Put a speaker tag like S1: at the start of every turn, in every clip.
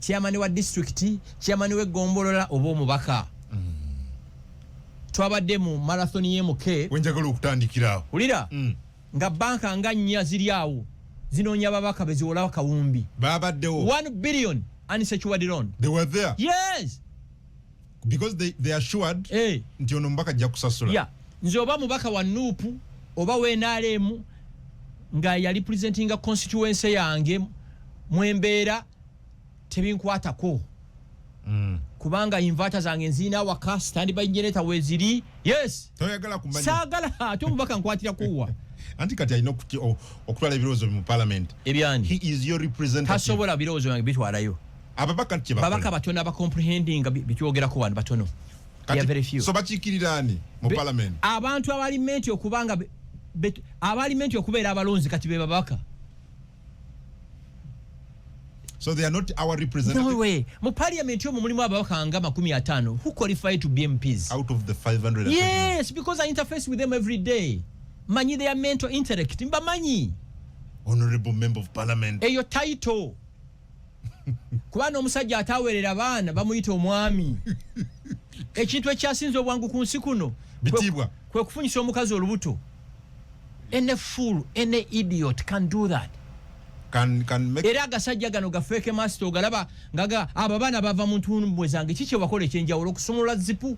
S1: chairman wa district chairman we gombolola oba omubaka twabadde mu marathon y'emuke
S2: wenjagala okutandikirawo
S1: ulira nga banka nga nnya ziri awo zinoonya babaka beziwola kawumbi
S2: babaddewo
S1: 1 billion unsecured loan.
S2: They were there.
S1: Yes.
S2: Because they assured nti ono mbaka ajja kusasula.
S1: Yeah. Nze oba mubaka wa Nuupu oba wenaalemu nga yali presenting a constituency yange mwembeera tebinkwatako. Kubanga inverter zange nzina waka standby generator weziri. Yes.
S2: Toyagala kumanya.
S1: Sagala ate omubaka nkwatira kuwa.
S2: Anti kati alina okutwala ebirowoozo mu parliament.
S1: Ebyani.
S2: He is your representative.
S1: Tasobola birowoozo yange bitwalayo.
S2: Ababaka nti
S1: babaka batono aba comprehending bityogerako wano batono. They are very few.
S2: So bakikirirani mu parliament.
S1: Abantu abalimenti okubanga abalimenti okubeera abalonzi kati be babaka.
S2: So they are not our representatives.
S1: No way. Mu parliament yomu mulimu ababaka nga 50 who qualify to be MPs.
S2: Out of the 500.
S1: Yes, because I interface with them every day. Manyi their mental intellect. Mba manyi.
S2: Honorable member of parliament.
S1: Eyo title. Kubana omusajja atawerera baana bamuyita omwami. Ekintu ekyasinze obwangu ku nsi kuno
S2: bitibwa
S1: kwe kufunyisa omukazi olubuto. Any fool, any idiot can do that.
S2: Can make.
S1: Era agasajja gano gafeke master ogalaba ngaga aba baana bava mu ntumbwe zange kiki wakola ekyenjawulo okusumulula zipu.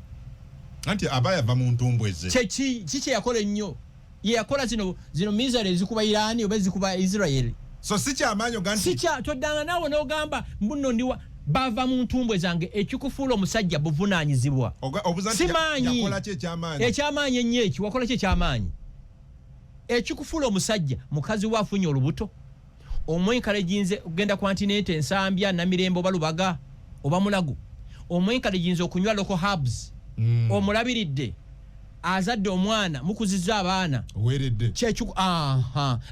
S2: Anti abaya va mu ntumbwe ze.
S1: Kiki yakola ennyo. Ye yakola zino misery zikuba Irani oba zikuba Israel.
S2: So sicha amanyo ganti.
S1: Sicha todanga nawo n'ogamba mbuno ndiwa bava mu ntumbwe zange ekikufuula omusajja buvunaanyizibwa.
S2: Simanyi yakola kye kyamaanyi.
S1: Ekyamaanyi ennyo eki wakola kye kyamaanyi. Ekikufuula omusajja mukazi wa afunye olubuto. Omwenkale jinze ogenda continent ensambya na mirembo balubaga oba mulago. Omwenkale jinze okunywa local herbs. Omulabiridde. Azadde omwana mukuzizza abaana.
S2: Weredde.
S1: Kyekiku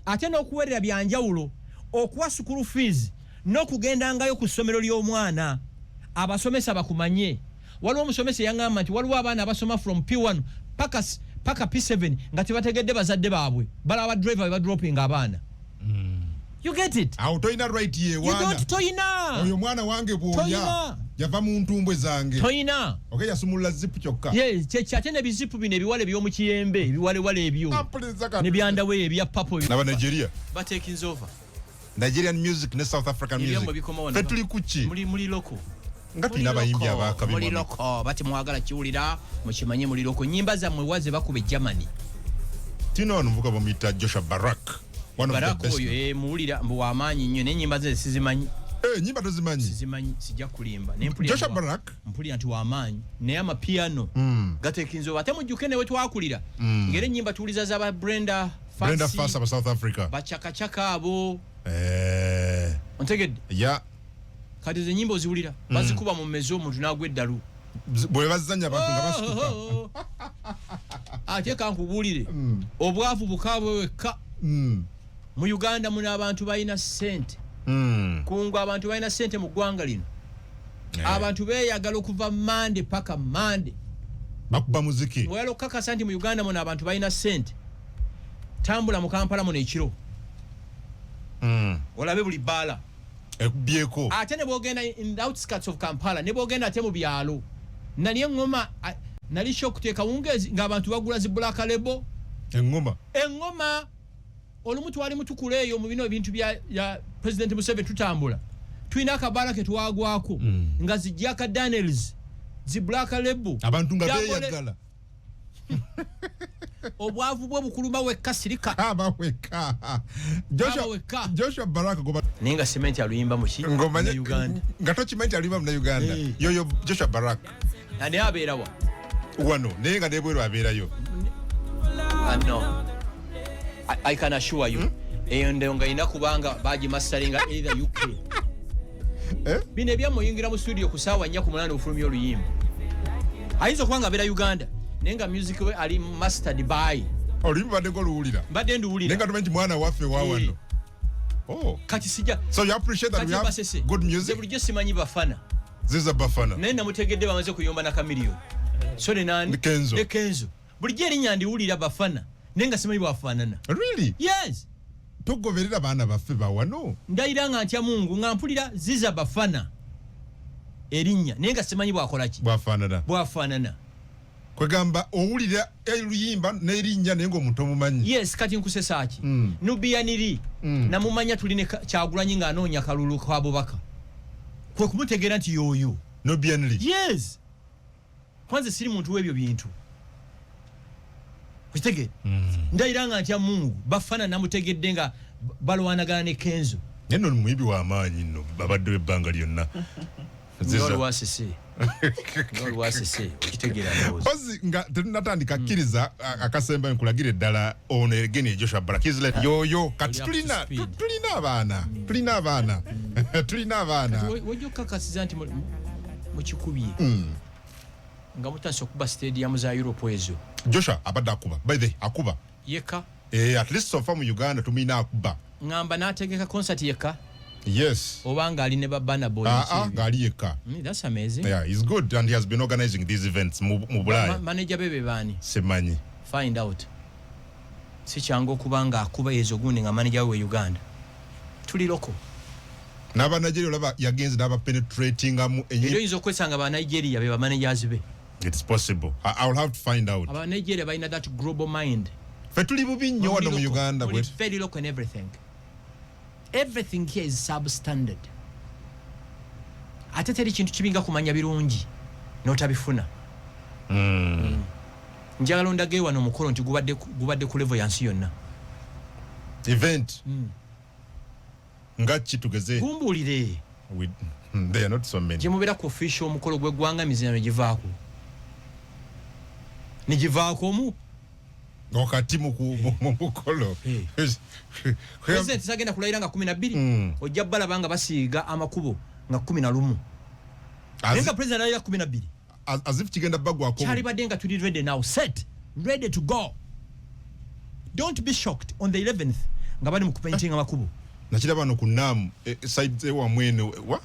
S1: ate n'okuwerera byanjawulo okuwa school fees n'okugendangayo ku ssomero ly'omwana abasomesa bakumanye. Waliwo omusomesa yangamba nti waliwo abaana abasoma from P1 paka P7 nga tebategedde bazadde baabwe balaba driver ba dropping abaana. You get it?
S2: Toyina right ye wana.
S1: You don't toyina.
S2: Oyo mwana wange bwoya. Yava mu ntumbwe zange.
S1: Toyina.
S2: Okay, yasumulula zipu kyokka.
S1: Yes, kyate ne bizipu bino ebiwale by'omu kiyembe, ebiwale ebyo. Ne byandawe ebya purple.
S2: Naba Nigeria.
S1: Taking over.
S2: Nigerian music ne South African music. Fetuli kuchi.
S1: Muli loko.
S2: Nga tulina bayimbi abaka
S1: muli loko bati mwagala kiwulira mukimanye muli loko nyimba za mwewaze bakube Germany.
S2: Tino nvuga bomita Joshua Barak. One of the best.
S1: Oyo muwulira mbu wamanyi nnyo n'ennyimba ze sizimanyi.
S2: Nyimba tozimanyi.
S1: Sizimanyi sijja kulimba.
S2: Joshua Barak
S1: mpulira nti wamanyi naye amapiano gatekinzo ate mujjuke newe twakulira. Ngere ennyimba tuwuliza za Brenda
S2: Fassie aba South Africa.
S1: Bachakachaka abo. Ontegedde?
S2: Yeah.
S1: Kati ze nyimbo ziwulira bazikuba mu mmezo omuntu n'agwa eddalu.
S2: Bwe bazanya abantu nga basituka.
S1: Ate kankubulire. Obwavu bukabwe wekka. Mu Uganda muna abantu balina ssente. Kungu abantu balina ssente mu ggwanga lino. Abantu beeyagala okuva Monday paka Monday.
S2: Bakuba muziki.
S1: Mwelo kakasa nti mu Uganda muna abantu balina ssente. Tambula mu Kampala muno ekiro. Olabe buli bbaala.
S2: Ekubyeko.
S1: Ate ne bwogenda in the outskirts of Kampala ne bwogenda ate mu byalo. Nali engoma nali shokuteeka wungezi ng'abantu bagula zi black label. Engoma. Olumu twali mutukuleeyo mu bino ebintu bya President Museveni tutambula. Tulina akabaala ke twagwako nga zijjaka Daniels zi black label.
S2: Abantu nga beeyagala.
S1: Obwavu bwo bukuluma wekka sirika.
S2: Abaweka. Joshua Barak goba.
S1: Ninga cement aluyimba muki
S2: na
S1: Uganda.
S2: Ngato cement aluyimba mu Uganda. Yoyo Joshua Barak.
S1: Ane abeerawa.
S2: Wano nenga nebwero abeerayo.
S1: No. I can assure you. Ndonga ina kubanga baji masteringa either UK. Bine bya moyingira mu studio kusawa nya ku mulano ufulumya oluyimba. Aizo kwanga bera Uganda. Nenga music we ali mastered by.
S2: Oluyimba ndeko luwulira.
S1: Mbadde nduwulira.
S2: Nenga tumenti mwana waffe wawano.
S1: Kati sija.
S2: So you appreciate that we have good music?
S1: Zebulijjo simanyi bafana.
S2: Ziza bafana.
S1: Nenda mutegedde bamaze kuyomba na Kamilio. So ne nani? Kenzo. Bulijjo erinnya ndiwulira bafana. Nenga simanyi bwafaanana.
S2: Really?
S1: Yes.
S2: Togoberera baana baffe bawano.
S1: Ndayiranga ntya Mungu nga mpulira ziza bafana. erinnya naye nga simanyi bwakola ki bwafaanana
S2: kwegamba owulira eluyimba n'erinnya naye ng'omuntu omumanyi.
S1: Yes, kati nkusesaaki Nubiyaniri namumanya tuli ne Kyagulanyi ng'anoonya kalulu ka Abubakar kwe kumutegeera nti y'oyo
S2: Nubiyaniri.
S1: Yes, kwanza siri muntu w'ebyo bintu kitege ndayira nga ntya Mungu bafana namutegedde nga balwanagana ne Kenzo
S2: nno muyibi wa maanyi nno babadde ebbanga lyonna
S1: Nolwasese okitegeera ndowooza
S2: ozi nga tetunatandika kkiriza akasemba nkulagira eddala ono egeni Joshua Barakizlet yoyo kati tulina abaana
S1: wajja okukakasiza nti mukikubye nga mutandise okuba stadium za Europe ezo.
S2: Joshua abadde akuba by the akuba
S1: yeka
S2: at least so far mu Uganda tumina akuba
S1: ngamba nategeka concert yeka.
S2: Yes.
S1: Obanga ali ne babana boy.
S2: Gali yeka.
S1: That's amazing.
S2: Yeah, he's good and he has been organizing these events mu Bulaya.
S1: Manager bebe bani.
S2: Semanyi.
S1: Find out. Si chango kubanga akuba yezo gundi nga manager we Uganda. Tuli loko.
S2: Naba Nigeria laba yagenzi naba penetrating amu
S1: enyi. Eyo izo kwesanga ba Nigeria beba managers be.
S2: It's possible. I will have to find out.
S1: Aba Nigeria ba ina that global mind.
S2: Fetuli bubi nnyo wano mu Uganda
S1: bwe. Very local and everything. Everything here is substandard. Ate teri kintu kibinga kumanya birungi notabifuna. Njagala ondage wano mukolo nti gubadde ku level yansi yonna.
S2: Event. Ngachi tugeze.
S1: Kumbulire.
S2: They are not so many.
S1: Jemubera ku official mukolo gwe gwanga mizina givaako. Nigivaako mu
S2: wakati mukolo
S1: President sagenda kulayira nga 12 ojja balabanga basiiga amakubo nga 11 nenga president alayira 12
S2: as if kigenda bagwa ko
S1: chali badenga tuli ready now set ready to go. Don't be shocked on the 11th nga bali mukupainting amakubo
S2: nakiraba no kunamu side wa mwene wa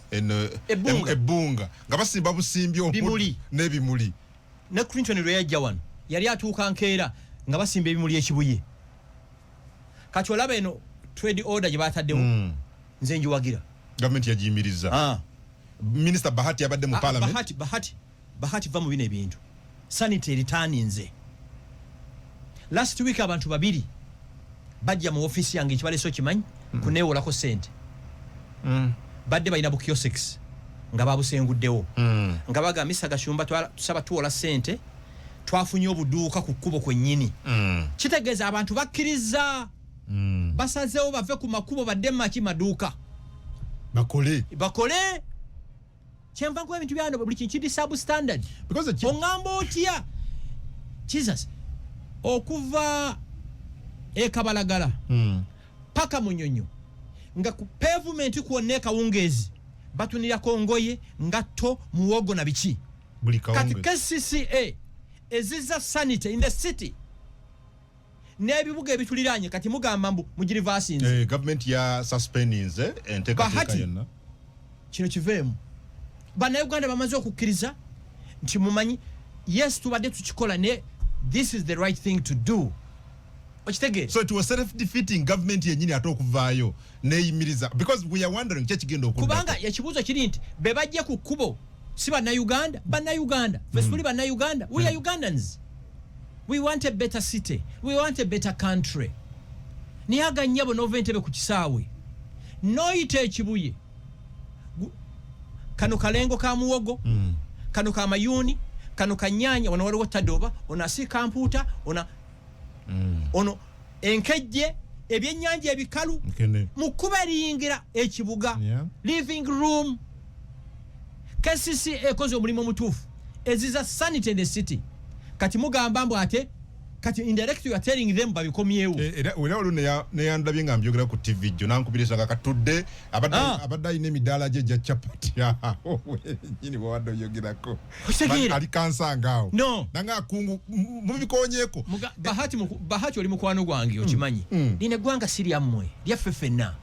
S2: ebunga nga basimba busimbyo
S1: bimuli
S2: nebimuli
S1: ne Clinton lwe yajja wano yali atuuka nkeera nga basimba ebimuli ekibuye kati olaba eno trade order gye bataddewo nze njiwagira
S2: government yajimiriza Minister Bahati abadde mu parliament
S1: Bahati va mu bino ebintu sanitary returninze last week abantu babiri bajja mu office yange ekibaleso kimanyi kuneewolako sente badde balina bukyo 6 nga babusenguddewo nga bagambisa Gashumba tusaba tuwola sente twafunye obuduuka ku kkubo kwennyini kitegeeza abantu bakkiriza basazeewo bave ku makubo badde maki maduuka bakole kyenva nkuba ebintu byano buli kintu kidi substandard oŋŋamba otya Jesus okuva ekabalagala paka munyonyo nga ku pavement kwonna ekawungeezi batunirako ngoye ngatto muwogo na biki kati KCCA eziza sanity in the city n'ebibuga ebituliranye kati mugamba mbu mugirivasinze
S2: government ya suspendings enteekateeka yonna
S1: kino kiveemu bannayuganda bamaze okukkiriza nti mumanyi yes tubadde tukikola ne this is the right thing to do okitegeera
S2: so it was self-defeating government yenyini ate okuvaayo neeyimiriza because we are wondering kye kigenda okudda
S1: kubanga ekibuuzo kiri nti be bajje ku kkubo si bannayuganda ffe tuli bannayuganda we are Ugandans. We want a better city. We want a better country. Niyaga nyabo nova entebe ku kisaawe. Noyite ekibuye. Kano kalengo ka muwogo. Kano ka mayuni. Kano ka nyanya. Wano waliwo tadoba. Ona si kamputa. Ono enkejje. Ebyennyanja ebikalu. Mukuba liyingira ekibuga. Living room. KCCA ekoze omulimu omutuufu. Eziza sanity in the city. Kati mugamba mbu ate kati indirect you are telling them babikomyewo
S2: era wano ne yandabye nga mbyogera ku TV jo nankubirisa nga katudde abadde ayina emidaala gye gya chapati nyini bwadde oyogerako ali kansangaawo nanga akungu mubikonyeeko
S1: Bahati oli mukwano gwange okimanyi lino eggwanga si lyammwe lyaffe ffenna.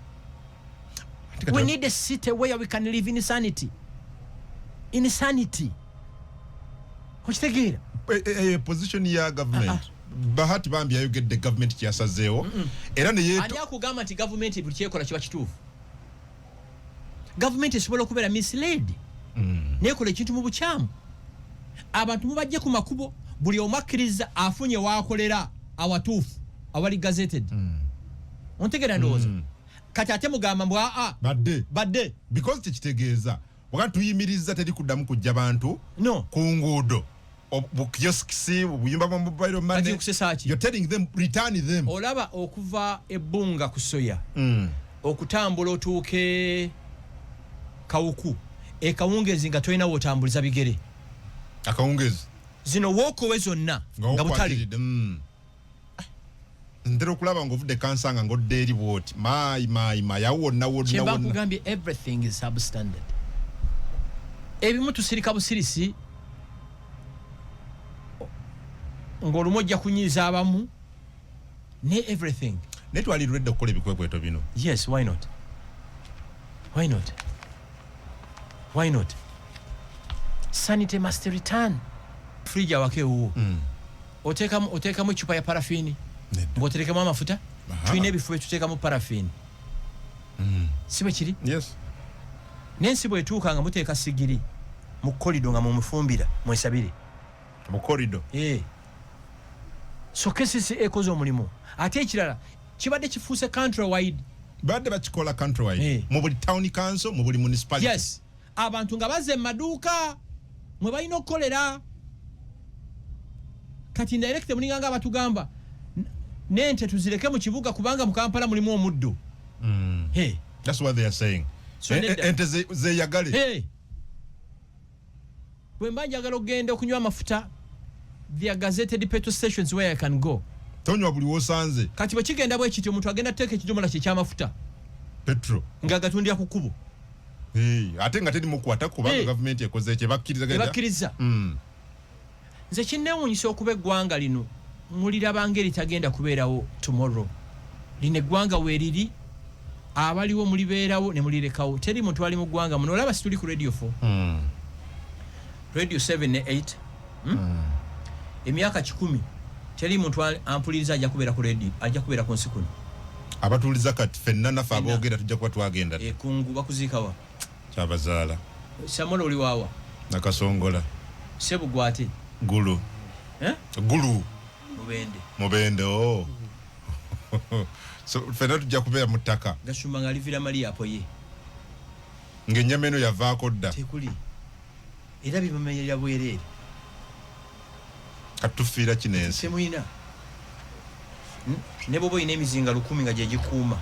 S1: We need a city where we can live in sanity. Okitegeera
S2: position ya government Bahati bambi ayogedde government kyasazeewo era ne yeeto
S1: ani akugamba nti government buli kyekola kiba kituufu. Government esobola okubeera misled nekola ekintu mu bukyamu abantu mubajje ku makubo buli omakkiriza afunye waakolera awatuufu awali gazetted ontegera ndowooza kati ate mugamba mbwa badde
S2: because tekitegeeza wakati tuyimiriza teri kuddamu kujja bantu ku nguudo bukioskisi buyimba mu mobile money you're telling them return them
S1: olaba okuva ebbunga ku soya okutambula otuuke kawuku ekawungezi nga tolina wotambuliza bigere
S2: akawungezi
S1: zino wokowe zonna nga butali
S2: ndero kulaba ng'ovudde kansanga ng'odde eri bwoti mayi yawonna
S1: kyemba nkugambye everything is substandard ebimu tusirika busirisi ng'olumu ojja kunyiiza abamu ne everything
S2: naye twalirwedde okukola ebikwekweto bino.
S1: Yes, why not? Sanity must return. Fridge awake uwo otekamu chupa ya parafini ngoterekamu amafuta tulina ebifo tuteekamu parafini sibe kiri nensi bwetuuka nga muteeka sigiri mu korido nga mumufumbira mwesabire
S2: mu korido
S1: so kesisi ekoze omulimu ate ekirala kibadde kifuuse country wide
S2: badde bakikola country wide mu buli town council mu buli municipality.
S1: Yes, abantu nga bazze mu maduuka mwe balina okukolera kati indirecte mulinganga abatugamba nente tuzireke mu kibuga kubanga mu Kampala mulimu omuddo.
S2: That's what they are saying. Ente zeyagale
S1: bwe mba njagala okugenda okunywa amafuta via gazetted petrol stations where I can go
S2: tonywa buli wosanze
S1: kati bwe kigenda bwe kityo omuntu agenda teeka ekidomola kye ky'amafuta
S2: petro
S1: nga gatundira ku kkubo
S2: ate nga teri mukwata kubanga gavumenti ekoze kye
S1: bakkiriza nze kinneewuunyisa okuba eggwanga lino mulirabanga eritagenda kubeerawo tomorrow. Lino eggwanga weeriri abaliwo mulibeerawo ne mulirekawo teri muntu ali mu ggwanga muno olaba situli ku radio 4 radio 7 ne 8 emyaka 10 teri muntu ampuliriza ajja kubeera ku radio ajja kubeera ku nsi kuno
S2: abatuliza kati fenna nafa aboogera tujja kuba twagenda
S1: kungu bakuziikawa
S2: kyabazaala
S1: Samola oli waawa
S2: nakasongola
S1: sebugwate
S2: gulu gulu mubende so fenna tujja kubeera mu ttaka
S1: gasumba nga alivira mali apo ye
S2: ng'ennyama eno yavaako dda
S1: tekuli era bimumenyerera bwereere
S2: katufiira kino ensi
S1: temuyina ne bwoba oyina emizinga 1000 nga gye gikuuma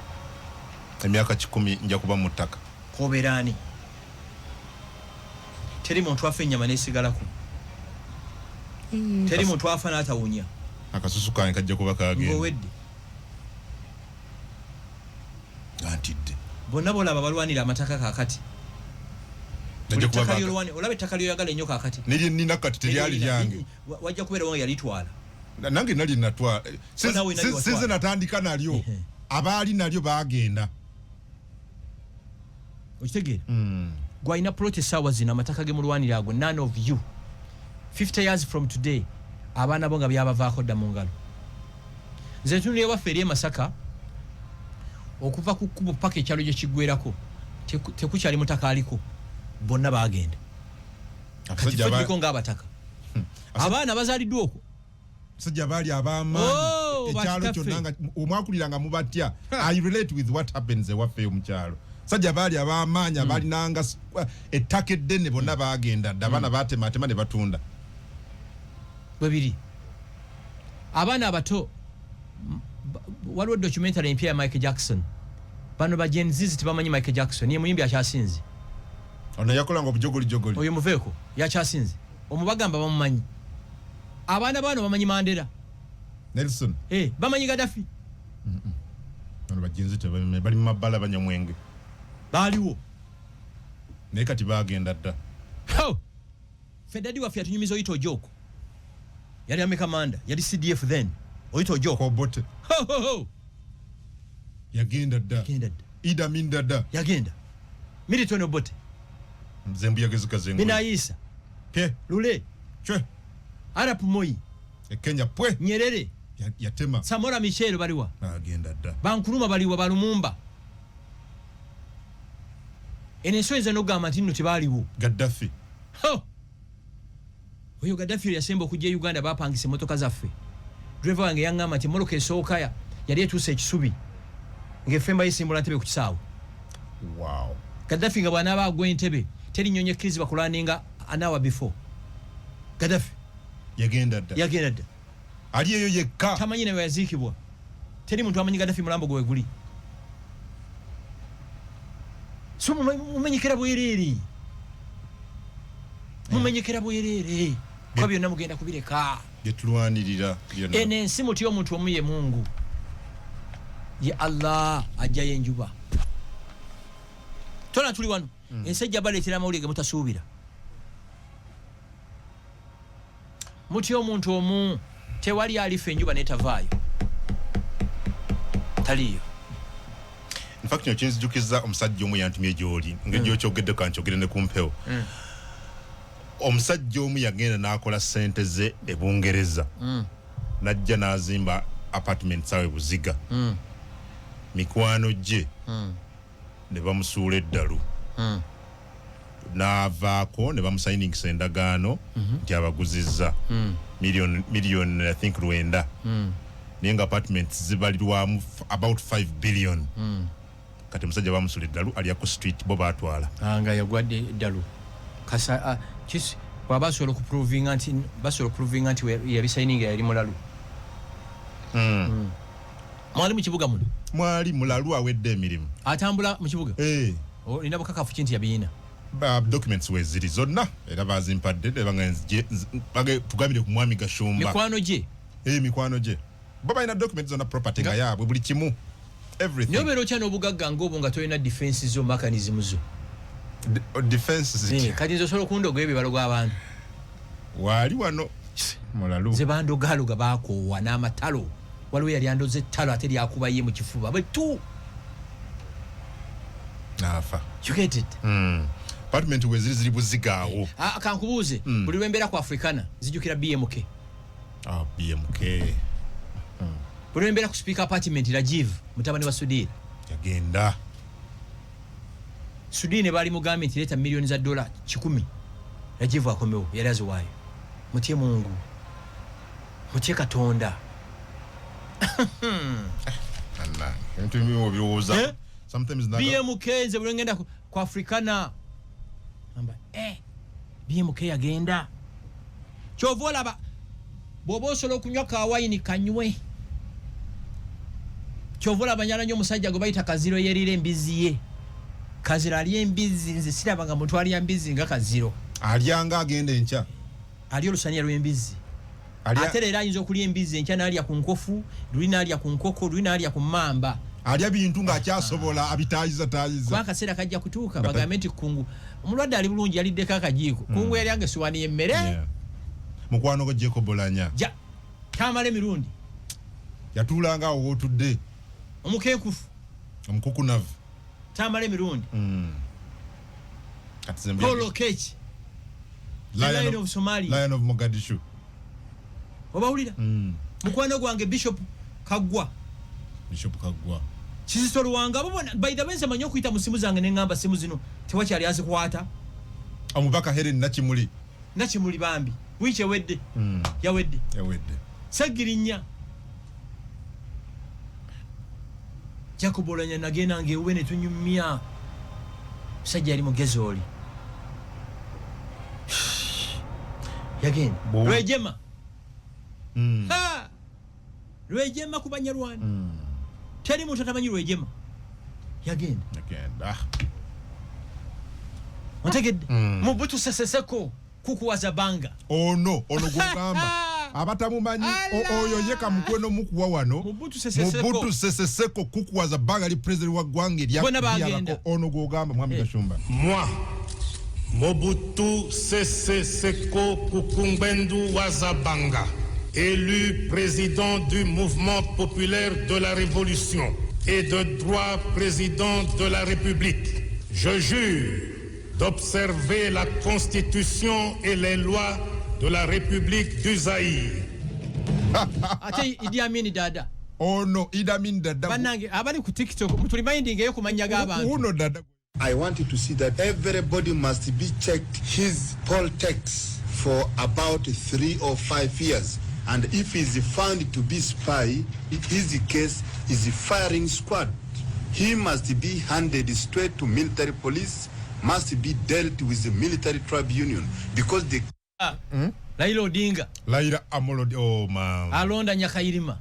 S2: emyaka 10 nja kuba mu ttaka
S1: kobeeraani teri muntu afa ennyama n'esigalako teri muntu afa n'atawunya
S2: akasusu kange kajja kuba kagenda
S1: ng'owedde
S2: antidde
S1: bonna bolaba balwanira amataka kakati olaba ettaka lyoyagala ennyo kakati
S2: nina kati teryali lyange
S1: wajja kubeerawo nga yalitwala
S2: nange nali natwala sinze natandika nalyo abaali nalyo bagenda
S1: okitegeera gwalina plot essaawa zino amataka ge mulwanira ago none of you 50 years from today abaana bo nga byabavaako dda mu ngalo nze ntunula ewaffe eri emasaka okuva ku kkubo paka ekyalo gye kiggwerako tekukyali mutaka aliko bonna bagenda kati fediko ng'abataka abaana bazaaliddwa okwo
S2: sajja baali ab'amaanyi ekyalo kyonna nga omwakuliranga mubatya I relate with what happens ewaffe mu kyalo sajja baali ab'amaanyi abaalinanga ettaka eddene bonna bagenda dda abaana batematema ne batunda
S1: bwe biri abaana abato waliwo documentary empya ya Michael Jackson bano ba Gen Z tebamanyi Michael Jackson ye muyimbi akyasinze
S2: ono yakolanga obujogoli
S1: oyo muveeko yakyasinze omubagamba bamumanyi abaana bano bamanyi Mandela
S2: Nelson
S1: bamanyi Gaddafi
S2: bano ba Gen Z bali mu mabbala banyamwenge
S1: baaliwo
S2: naye kati bagenda dda
S1: fedadi waffe yatunyumiza oyita ojoko yali amekamanda yali CDF then oyita ojoko
S2: obote yagenda dda Idi Amin dda
S1: yagenda Milton Obote
S2: Mzembu yagezeka zengo
S1: Binayisa Lule Arap Moi
S2: Kenya pwe
S1: Nyerere
S2: yatema
S1: Samora Michel baliwa
S2: agenda dda
S1: Bankuruma baliwa Balumumba ensonza n'ogamba nti nno tebaaliwo
S2: Gaddafi
S1: oyo Gaddafi yasemba okujja Uganda bapangisa emmotoka zaffe driver wange yaŋŋamba nti emmoloka esooka yali etuusa ekisubi ng'effemba yisimbula ntebe ku kisaawe
S2: wow
S1: Gaddafi nga bw'anaaba agwa entebe teri nnyonyi ekkiriza bakulaninga an hour before Gaddafi
S2: yagenda dda ali eyo yekka
S1: tamanyi nawe yaziikibwa teri muntu amanyi Gaddafi mulambo gwe guli so mumenyekera bwereere kwa byonna mugenda kubireka
S2: byetulwanirira byonna
S1: eno ensi muti omuntu omu ye Mungu ye Allah ajjayo enjuba tona tuli wano ensajja baleetera amawulire ge mutasuubira muti omuntu omu tewali alifa enjuba netavaayo taliyo
S2: in fact kinzijukiza omusajja omu yantumye gy'oli ng'egyokyogedde kankyogere ne kumpewo omusajja omu yagenda n'akola ssente ze e Bungereza n'ajja n'azimba apartments awe Buziga mikwano gye ne bamusuula eddalu n'avaako ne bamusayiningisa endagaano nti abaguzizza million I think 9 naye nga apartments zibalirwamu about 5 billion kati musajja bamusuula eddalu ali ku street bo baatwala
S1: nga yagwadde eddalu kasa basobola okuprovinga nti yabisayininga yali mulalu mwali mu kibuga muno
S2: mwali mulalu awedde emirimu
S1: atambula mu kibuga olina bukakafu ki nti yabiina
S2: documents weziri zonna era bazimpadde tugambire ku mwami Gashumba mikwano gye bo balina documents zonna property nga yaabwe buli kimu everything
S1: nyobeera okya n'obugagga ng'obwo nga tolina defense zo mechanism zo
S2: defense
S1: kati nze osobola okundoga ebibalo gw'abantu
S2: waali wano mulalu
S1: ze bandogaloga bakoowa n'amatalo waliwo yali andoze ettalo ate lyakuba ye mu kifuba bwe tu
S2: nafa
S1: you get it
S2: apartment weziri ziri Buziga awo
S1: kankubuuze buli lwembeera ku Africana zijjukira BMK
S2: BMK
S1: buli lwembeera ku speaker apartment Rajiv mutabani wa Sudiri
S2: yagenda
S1: Sudine bali mugambe nti leta milioni za dola 10 Rajiv akomewo yali aziwaayo mutye Mungu mutye Katonda
S2: sometimes
S1: BMK nze buli ngenda ku Africana amba BMK yagenda kyova olaba bw'oba osobola okunywa kawayini kanywe kyova olaba nyala nnyo omusajja gwe bayita Kaziro yerira embizi ye Kaziro alya embizi nze siraba nga muntu alya mbizi nga Kaziro
S2: alyanga agenda enkya
S1: ali olusaniya lw'embizi ate leero ayinza okulya embizi enkya n'alya ku nkofu luli n'alya ku nkoko luli n'alya ku mmamba
S2: alya bintu ng'akyasobola abitaayiza
S1: kuba akaseera kajja kutuuka bagambe nti kungu omulwadde ali bulungi yaliddeko akajiiko kungu yalyanga essuwaani y'emmere
S2: mukwano gwe Jacob Bolanya
S1: tamala emirundi
S2: yatuulanga awo w'otudde
S1: omukeekufu
S2: omukukunavu
S1: tamala emirundi Polo Kechi Lion of Somalia
S2: Lion of Mogadishu
S1: obawulira mukwano gwange Bishop Kagwa Kizito Luwanga babona by the way nze okuyita mu simu zange neŋŋamba simu zino tewakyali azikwata
S2: omubaka Helen
S1: Nakimuli bambi wiiki ewedde yawedde Sagirinya Jacob Bolanya nagenda ngewe ne tunyumya musajja yali mugezi oli yagenda Lwejema ku Banyarwanda teri muntu atamanyi Lwejema yagenda otegedde Mobutu Sese Seko kukuwaza banga
S2: ono gwogamba abatamumanyi oyo yeka mukweno mukuwa wano Mobutu Sese Seko kukuwaza banga li president wa gwanga lyako ono gwogamba mwami Gashumba
S3: moi Mobutu Sese Seko Kukungbendu Wazabanga, élu président du mouvement populaire de la Révolution et de droit président de la République, je jure d'observer la Constitution et les lois de la République du Zaïre.
S1: Ate Idi Amin dada.
S2: Oh no, Idi Amin dada.
S1: Banange abali ku TikTok mutuli minding eyo kumanya g'abantu.
S2: Uno dada.
S4: I want you to see that everybody must be checked his poll tax for about 3 or 5 years. And if he's found to be spy, his case is firing squad. He must be handed straight to military police, must be dealt with the military tribunal because the
S1: Laila Odinga.
S2: Laila Amolo, oh man.
S1: Alonda Nyakairima.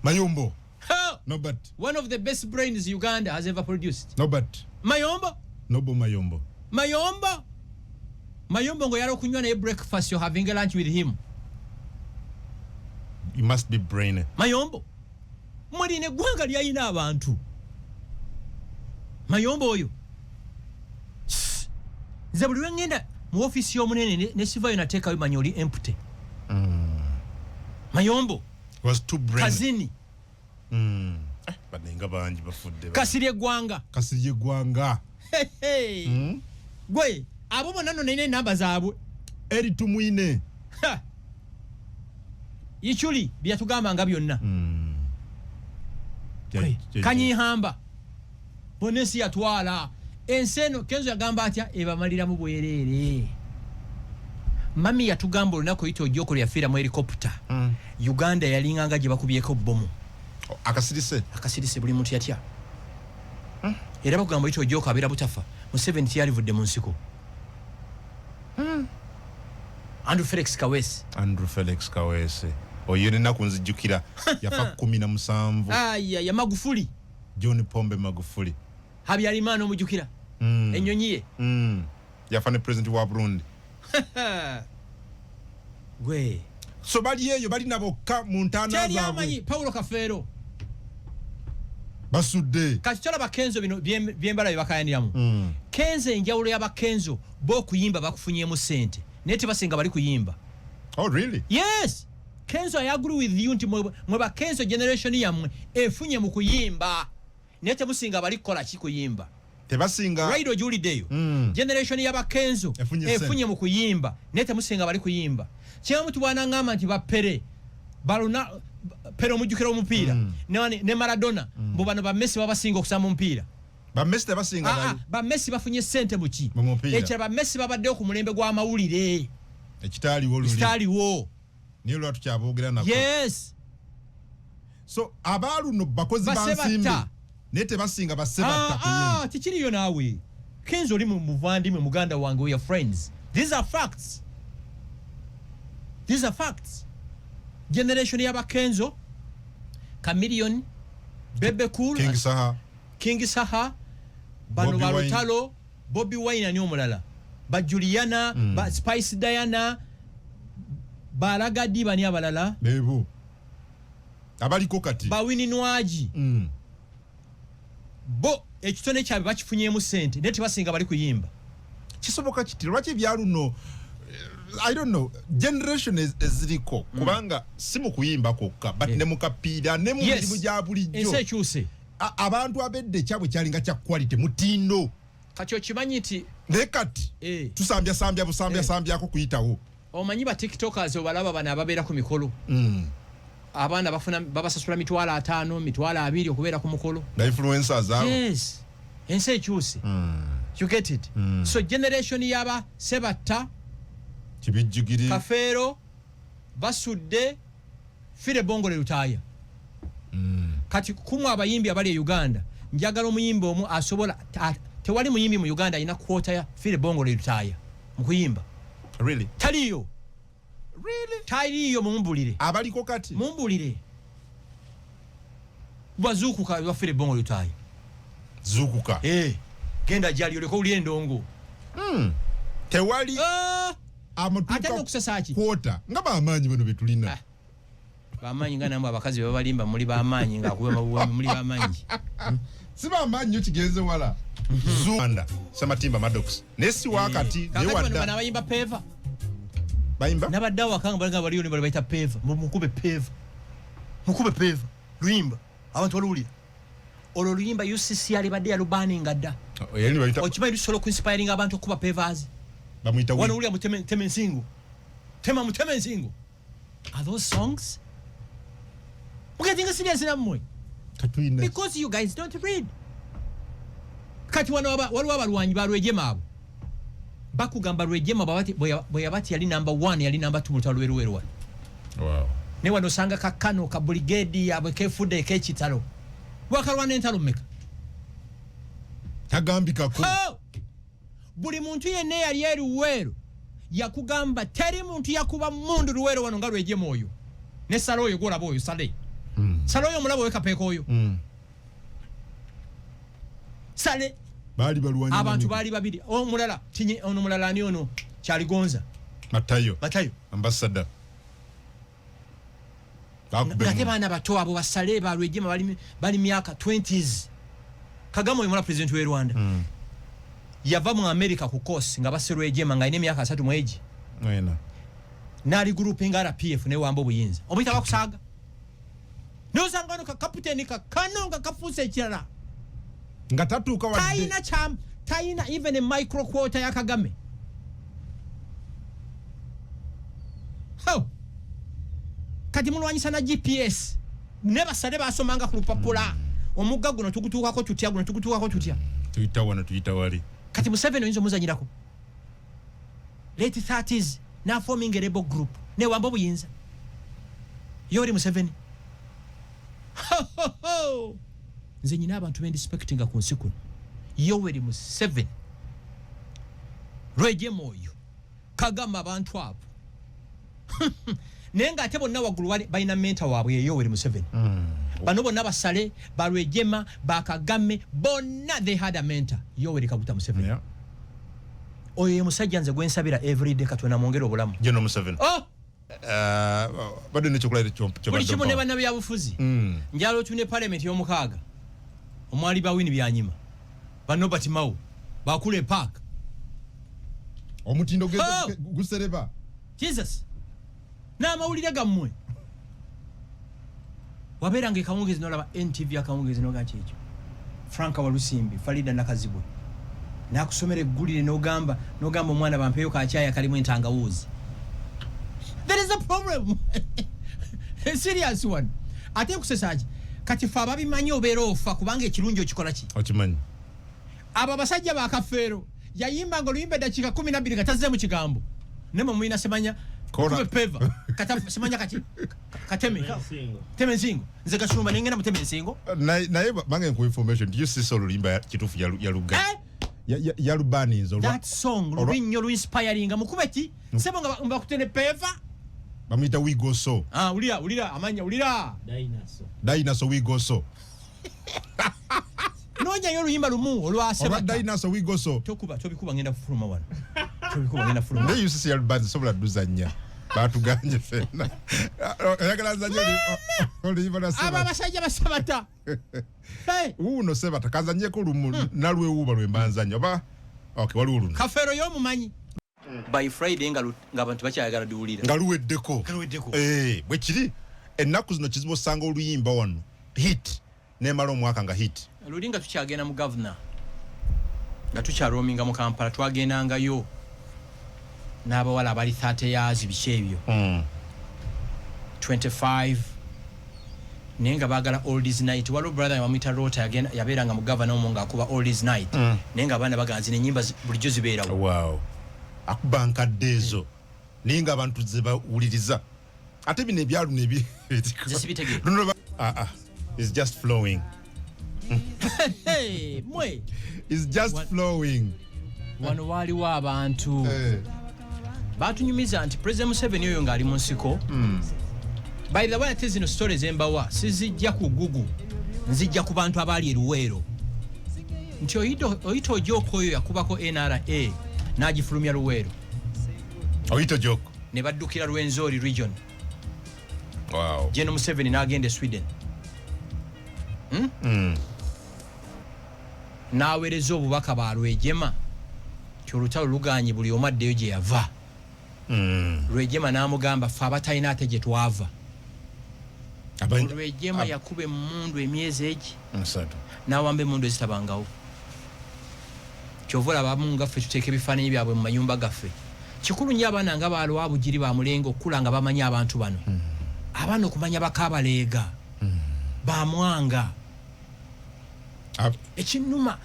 S2: Mayombo.
S1: How?
S2: No but.
S1: One of the best brains Uganda has ever produced.
S2: No but.
S1: Mayombo.
S2: Nobo Mayombo.
S1: Mayombo. Mayombo ngo yaro kunywa na breakfast, you're having a lunch with him.
S2: You must be brainy.
S1: Mayombo. Mwaline gwanga lyayina abantu. Mayombo oyo. Nze buli lwengenda mu office y'omunene ne sivayo nateekayo manyoli empty. Mayombo
S2: was too brainy.
S1: Kazini.
S2: Banenga banji bafudde.
S1: Kasirye gwanga.
S2: Kasirye gwanga.
S1: Hey. Gwe abo bonna nno nine namba zaabwe.
S2: Eri tumwine.
S1: Ichuli byatugamba nga byonna. Kanyihamba. Bonesi yatwala. Enseno Kenzo yagamba atya ebamalira mu bwerere. Mami yatugamba olunako yito ojoko lyafira mu helicopter. Uganda yalinganga gye bakubyeko bomu. Akasirise buli muntu yatya. Era bagamba yito ojoko abira butafa. Mu 70 yalivudde mu nsiko. Andrew Felix Kawese. Oyene nakunzijukira yafa 17. Ya Magufuli.
S2: John Pombe Magufuli.
S1: Habyarimana omujukira. Ennyonyi ye.
S2: Yafa ne president wa Burundi.
S1: Gwe.
S2: So bali yeyo bali nabokka mu ntana zaabwe.
S1: Teri amanyi Paulo Kafero.
S2: Basudde.
S1: Kachitola bakenzo bino byembala byakayaniramu. Kenzo enjawulo y'abakenzo bo kuyimba bakufunyemu sente. Neti basinga bali kuyimba.
S2: Oh really?
S1: Yes. Kenzo I agree with you nti mwe bakenzo generation yamwe efunye mu kuyimba. Neti musinga bali kola ki kuyimba.
S2: Tebasinga.
S1: Radio Julie Deyo. Generation y'abakenzo efunye mu kuyimba. Neti musinga bali kuyimba. Kyamu tubana ngama nti bapere. Baluna pero mujukira omupiira. Ne Maradona. Mbo bano ba Messi babasinga okusamba omupiira.
S2: Ba Messi tebasinga bali.
S1: Ba Messi bafunye sente muki.
S2: Ekya
S1: ba Messi babadde ku mulembe gwa mawulire.
S2: Ekitali wo. Niyo lwatu kyaboogera nako.
S1: Yes.
S2: So abalu no bakozi bansimbi. Nete basinga basebata.
S1: Tikiriyo naawe. Kenzo oli muvandi mu Muganda wange we are friends. These are facts. Generation yaba Kenzo, Chameleon, Bebe Cool, King Saha, Bano Barutalo, Bobby Wine and omulala. Ba Juliana, ba Spice Diana, Baragadi bani abalala.
S2: Bebu. Abali kokati.
S1: Ba Winnie Nwaji. Bo ekitone kyabe bakifunyemu sente neti basinga bali kuyimba.
S2: Kisoboka kiti lwaki byaluno I don't know generation eziriko kubanga simu kuyimba kokka but ne mukapiira ne mu mirimu gya bulijjo.
S1: Ense kyuse.
S2: Abantu abedde kyabwe kyalinga kya quality mutindo.
S1: Kati okimanyi nti
S2: nekati busambya ko kuyitawo.
S1: Omanyi ba TikTokers obalaba bana ababeera ku mikolo. Abana bafuna babasasula mitwala 5 mitwala 2 okubeera ku mukolo.
S2: The influencers are.
S1: Yes. Ense kyuse. You get it? So generation yaba Sebatta
S2: Kibijjugiri
S1: Kafero basudde fire bongole lutaya. Kati kumwa abayimbi abali Uganda njagala omuyimbi omu asobola tewali muyimbi mu Uganda ina quota ya fire bongole lutaya mukuyimba.
S2: Really?
S1: Taliyo. Really? Taliyo mumbulire.
S2: Abaliko kati
S1: mumbulire. Bazukuka bafire bongole lutaya.
S2: Zukuka.
S1: Genda jali oleko uli endongo.
S2: Tewali
S1: atano kusasaki
S2: quota ngaba amanyi bano betulina.
S1: Bamanyi ngana mwa bakazi babalimba muri bamanyi ngakuba muri bamanyi.
S2: Siba amanyi kigenze wala. Zuanda Samatimba Maddox. Nesi wakati
S1: ne wadda. Bana bayimba peva.
S2: Bayimba?
S1: Nabaddawa kanga balanga baliyo ne bayita peva. Mukube peva. Mukube peva. Luimba. Abantu baluli. Olo luimba UCC ali badde alubani ngadda.
S2: Yali bayita.
S1: Okimanyi solo ku inspiring abantu okuba pevas.
S2: Bamuita
S1: wana uli muteme nsingo. Muteme nsingo. Are those songs? Mugetinga serious namwe.
S2: Katuina.
S1: Because you guys don't read. kati waliwo abalwanyi ba Rwejema abo bakugamba Rwejema bwe yabati yali number 1 yali number 2 mu lutalo lweruweru.
S2: Wow.
S1: Ne wano sanga kakano ka brigade yabwe kefude ekitalo wakalwana entalo mmeka
S2: tagambikako
S1: buli muntu yenna yali eruweru yakugamba teri muntu yakuba mundu Luweero wano nga Rwejema oyo ne Salo oyo golaba oyo Sale Salo oyo mulabo wekapeeka oyo Sale
S2: bali balwanyi
S1: abantu bali babiri omulala tinye ono mulala ani ono Kyaligonza
S2: Matayo
S1: ambassador ngate bana bato abo basale ba Rwejema bali myaka 20s. Kagame oyo mula president we Rwanda yava mu America ku course nga base Rwejema nga ine myaka 3 mweji nali group nga RPF ne wambo buyinza obita bakusaga nozangano ka captain ka kanonga kafuse ekirala
S2: nga tatuuka wadde
S1: taina even a micro quota ya Kagame. Kati mulwanyisa na GPS ne basale basomanga ku lupapula omugga guno tugutuukako tutya guno tugutuukako tutya
S2: tuyita wali
S1: kati Museveni oyinza omuzanyirako late 30s na forming a rebel group ne wambo buyinza Yoweri Museveni nze nyina abantu bendispectinga ku nsi kuno Yoweri Museveni Rwejema oyo Kagame abantu abo nenga ate bonna waggulu balina mentor waabwe Yoweri Museveni bano bonna basale ba Rwejema ba Kagame bonna they had a mentor Yoweri Kaguta Museveni oyo musajja nze gwensabira everyday katona mwongera obulamu
S2: General Museveni bado ne chocolate
S1: buli kimu ne bana byabufuzi njalo tune parliament y'omukaaga omwali bawini byanyima bano batimawo bakule park
S2: omutindo gusereba
S1: Jesus na mawulire gammwe waberanga ekawungezi nolaba NTV akawungezi nogachi ekyo Franka Walusimbi Farida Nakazibwe nakusomera eggulire nogamba omwana bampeyo kaachaya kalimu entangawuzi. There is a problem. A serious one. Ate kusesaji kati fa babimanyi obeera ofa kubanga ekirungi okikola ki
S2: okimanyi
S1: aba basajja ba Kafeero yayimba ngo luyimbe dakika 12 katazze mu kigambo nemo muina semanya kube peva kata semanya kati kateme teme nsingo nze kashumba nengena muteme nsingo
S2: naye bange ku information do you see so luyimba kitufu ya luga ya lubani nzo
S1: that song lubinyo lu inspiring mukubeti sebo nga mbakutene peva
S2: bamita we go so
S1: ulira amanya ulira
S2: dinosaur we go so
S1: nonya yo luyimba lumu olwaseba
S2: dinosaur we go so
S1: tobikuba ngenda kufuluma wana tobikuba ngenda fuluma
S2: ne yusi ya lubani so bladuzanya batuganje fena yakala zanyo oluyimba na seba
S1: aba basajja basabata
S2: uno seba takazanye ko lumu nalwe uba lwembanzanya ba okay wali ulu
S1: Kafeero yo mumanyi by Friday nga abantu bakyayagala diwulira
S2: ngaluweddeko bwe kiri ennaku zino kizibu sanga oluyimba wano hit nemala omwaka nga hit
S1: lulinga tukyagenda mu governor nga tukyarominga mu Kampala twagendangayo n'abawala abali 30 years bikyebyo 25 nenga bagala oldies night walo brother wamita rota yabeeranga mu governor omonga akuba oldies night nenga abana baganzi n'ennyimba bulijjo zibeerawo
S2: wow akubanka dezo ninga abantu zebawuliriza ate bino ebyalu nebi it's just flowing
S1: hey mwe
S2: it's just flowing
S1: wano waliwo abantu batunyumiza nti President Museveni oyo ngaali mu nsiko by the way ate zino stories embawa sizijja ku Google nzijja ku bantu abali eruweero nti oyito joko oyo yakubako NRA n'agifulumya Luweero
S2: oyito joko
S1: ne baddukira Rwenzori region
S2: wow
S1: General Museveni n'agenda Sweden n'aweereza obubaka ba Rwejema kyolutalo luganye buli omu addeyo gye yava Rwejema n'amugamba fe abatalina ate gye twava Rwejema yakuba emmundu emyezi egi n'awamba emmundu ezitabangawo kyovula abamu ngaffe tuteeka ebifaananyi byabwe mu mayumba gaffe kikulu nnyo abaana nga baalwa bugiri ba mulengo okukula nga bamanyi abantu bano abaana okumanya bakabaleega bamwanga ekinuma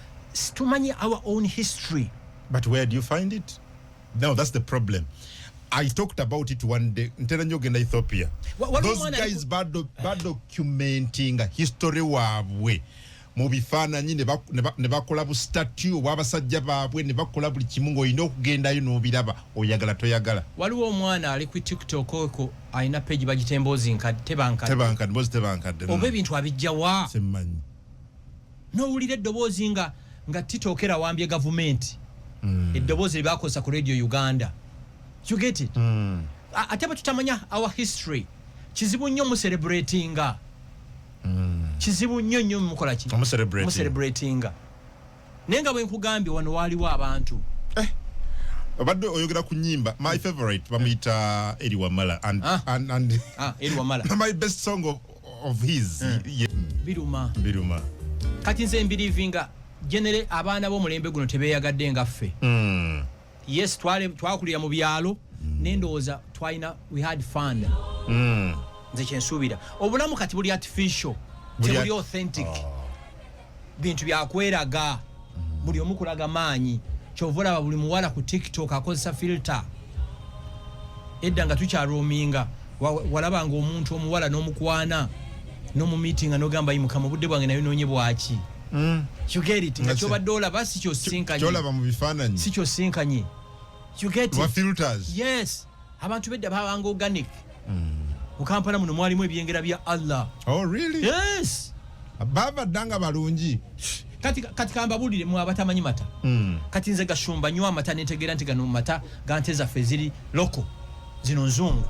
S1: tumanyi our own history.
S2: But where do you find it? No, that's the problem. I talked about it one day. Ntera Ethiopia. Those guys bad documenting history wabwe. Mubifaananyi ne bakola bu statue wabasajja baabwe ne bakola buli kimu ng'olina okugendayo n'obiraba oyagala toyagala.
S1: Waliwo omwana ali ku TikTok oko alina page bagitemboozi nkadde tebankadde. Oba ebintu abijjawa.
S2: Semmanyi.
S1: N'owulira eddoboozi nga TikTok era wambye gavumenti. Eddoboozi lye baakozesa ku Radio Uganda. You get it? Ate tutamanya our history. Kizibu nnyo mu celebratinga. Kizibu nnyo mukola ki? Mu celebratinga. Nenga bwe nkugambye wano waliwo abantu.
S2: Obadde oyogera ku nnyimba. My favorite bamuyita Eddie Wamala and
S1: Eddie Wamala.
S2: My best song of his. Biruma.
S1: Kati nze mbirivinga genere abaana b'omulembe guno tebeeyagadde nga ffe. Yes, twakulira mu byalo n'endowooza twalina we had fun. Nze kyensuubira obulamu kati buli artificial tebuli authentic. Bintu byakweraga buli omu kulaga maanyi kyova olaba buli muwala ku TikTok akozesa filter. Edda nga tukyaroominga walabanga omuntu omuwala n'omukwana n'omumiitinga n'ogamba yimuka mu budde bwange nayo noonye bwaki. You get it? Nga kyobadde olaba si kyosinkanye.
S2: Kyolaba mu bifaananyi.
S1: Si kyosinkanye. You get
S2: it?
S1: Filters. Yes. Abantu bedda babanga organic. Mu Kampala muno mwalimu ebyengera bya Allah.
S2: Oh really?
S1: Yes.
S2: Baba danga balungi.
S1: Kati kamba bulire mu abatamanyi mata. Kati nze gashumba nywa amata netegera nti gano mata ganteza feziri loko. Zino nzungu.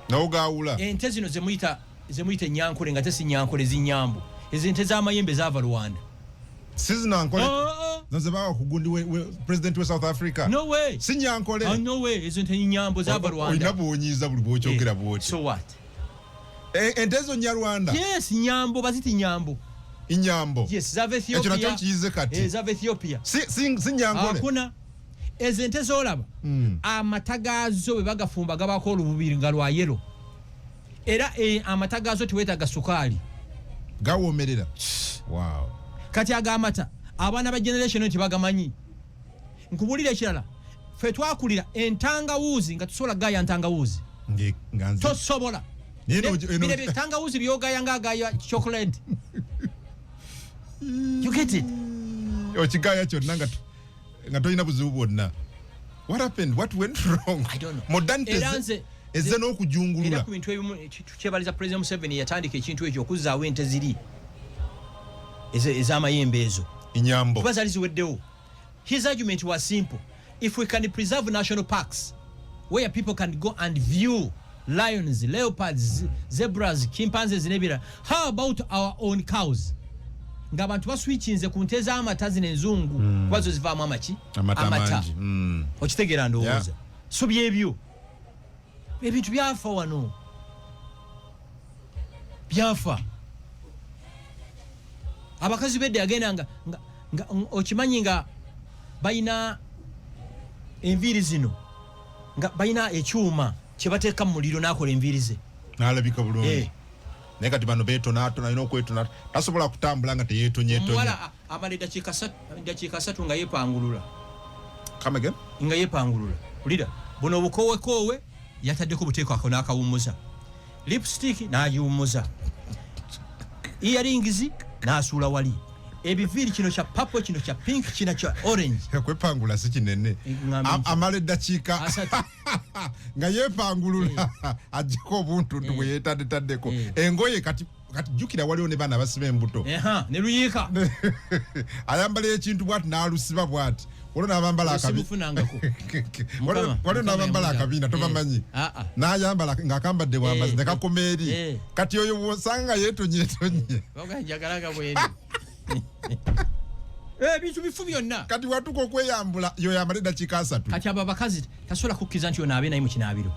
S2: Na ugawula.
S1: Ente zino zemuyita nyankole nga tesi nyankole zinyambu. Ezente z'amayembe zava Rwanda.
S2: Sizina nkole. Nazebawa kugundi we president wa South Africa.
S1: No way.
S2: Sinyankole.
S1: No way. Ezente nyambo zava Rwanda.
S2: Oinabonyiza buli bwokyogera bwoti.
S1: So what?
S2: Entezo nya Rwanda.
S1: Yes, nyambo baziti nyambo.
S2: Inyambo.
S1: Yes, zava Ethiopia.
S2: Ekyo nakyo kiyize kati.
S1: Zava Ethiopia.
S2: Sinyankole.
S1: Akuna. Ezente zolaba. Amatagazo bwe bagafumba gabako olububiri nga lwa yellow. Era amatagazo tiwetaga sukali.
S2: Gawomerera. Wow.
S1: Kati agamata abaana ba generation nti bagamanyi. Nkubulira ekirala. Fe twakulira entangawuzi nga tusobola gaya ntangawuzi.
S2: Nganze.
S1: Tosobola. Bile ntangawuzi byogaya ngagaya chocolate. You get it?
S2: Okigaya kyonna nga toyina buzibu bwonna. What happened? What went wrong?
S1: I don't know.
S2: Modernity eze n'okujungulula.
S1: Era ku bintu ebimu kyebaliza President Museveni yatandika ekintu ekyo okuzzaawo ente ziri ez'amayembe ezo.
S2: Inyambo.
S1: Kuba zali ziweddewo. His argument was simple. If we can preserve national parks where people can go and view lions, leopards, zebras, chimpanzees n'ebirala, how about our own cows? Nga abantu baswitchinze ku nte z'amata zino enzungu kwazo zivaamu amaki? Amata. Okitegeera ndowooza. So byebyo. Ebintu byafa wano. Byafa. Abakazi bedde agenda nga okimanyi nga bayina enviiri zino nga bayina ekyuma kyebateeka mu muliro n'akola enviiri ze.
S2: N'alabika bulungi. Naye kati bano beetonatona alina okwetona tasobola kutambula nga teyeetonyeetonye.
S1: Omuwala amala eddakiika 3 nga yeepangulula.
S2: Come again?
S1: Nga yeepangulula. Ulira buno obukowekoowe yataddeko buteeko ako n'akawummuza. Lipstick n'agiwummuza. Earrings n'asuula wali. Ebiviiri kino kya purple, kino kya pink, kino kya orange.
S2: Kwepangula si kinene. Amala eddakiika nga yeepangulula ajjako obuntu bwe yeetaddeddeko. Engoye kati jjukira waliwo ne baana basiba embuto.
S1: Ne luyiika.
S2: Ayambala ekintu bw'ati n'alusiba bw'ati. Waliwo n'abambala akabiina. Waliwo n'abambala akabiina tobamanyi. N'ayambala ng'akambadde bwambazi ne kakoma eri. Kati oyo bw'osanga yeetonyeetonye.
S1: Njagalaga bweri. Bintu bifu byonna.
S2: Kati watuka okweyambula yoyambala eddakiika 3.
S1: Kati abo abakazi tasobola kukkiriza nti onaabe naye mu kinaabiro.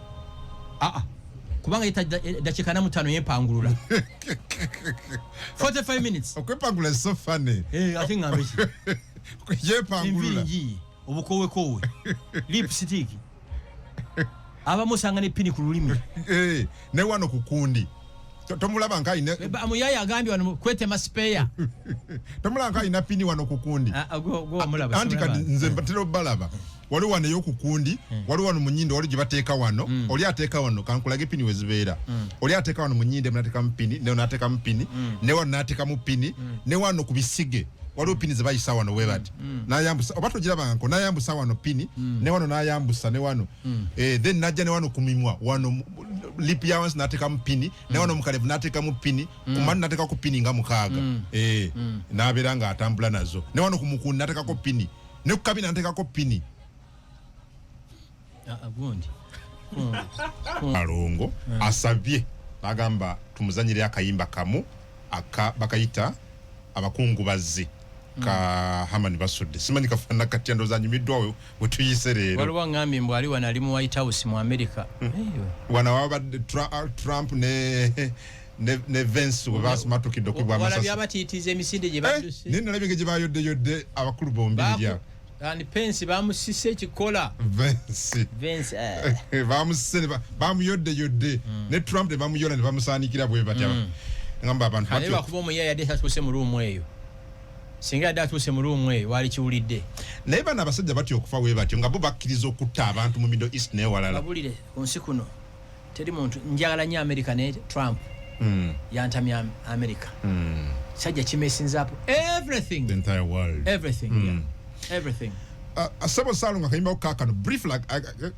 S1: Kubanga eddakiika 5 yeepangulula. 45 minutes.
S2: Okwepangula is so funny.
S1: Ate ngambe ki?
S2: Yeepangulula.
S1: Enviiri obukowekoowe. Lipstick. Abamu osanga ne pini ku lulimi.
S2: Ne wano ku kundi. tomulaba nka ine
S1: amuyaya agambye wano kwetema spare
S2: tomulaba nka ina pini wano kukundi
S1: go mulaba
S2: anti kadi nze mbatero balaba wali wano yokukundi wali wano munyindo wali jibateeka wano oli ateeka wano kankulage pini wezibeera oli ateeka wano munyinde mnateka mpini ne onateka mpini ne wano nateka mupini ne wano kubisige wali pini zebayisa wano webati nayambusa obato jiraba nko nayambusa wano pini ne wano nayambusa ne wano then najja ne wano kumimwa wano lip allowance nateka mpini ne wano mukalevu nateka mupini kumani nateka ku pini nga mukaaga naberanga atambula nazo ne wano kumukundi nateka ko pini ne kukabina nateka ko pini
S1: agundi
S2: alongo asabye bagamba tumuzanyire akayimba kamu bakayita abakungu bazzi ka Hamani Basudde simanyi kafana kati ndo zanyumidwa we tuyiserero
S1: waliwo ngambi mbwali wanali mu White House mu America
S2: wana waba Trump ne Vance bas matukido kubwa masasa
S1: wala byabatiitize emisinde gye baduse
S2: nina labye gye bayodde abakulu bombiri ya
S1: and Pence bamusise ekikola Vance
S2: bamuyodde ne Trump ne bamuyola ne bamusanikira bwe batya ngamba abantu
S1: batyo bakuba omuyaya yadde atuse mu room eyo singa yadde atuse mu room eyo wali kiwulidde
S2: naye bana abasajja batyo okufa bwe batyo nga bo bakkiriza okutta abantu mu Middle East ne walala
S1: babulire kunsi kuno teri muntu njagala nnyo America ne Trump yantamya America sajja kimesinza up everything
S2: the entire world
S1: everything everything
S2: asabo salunga kayimba okakano brief like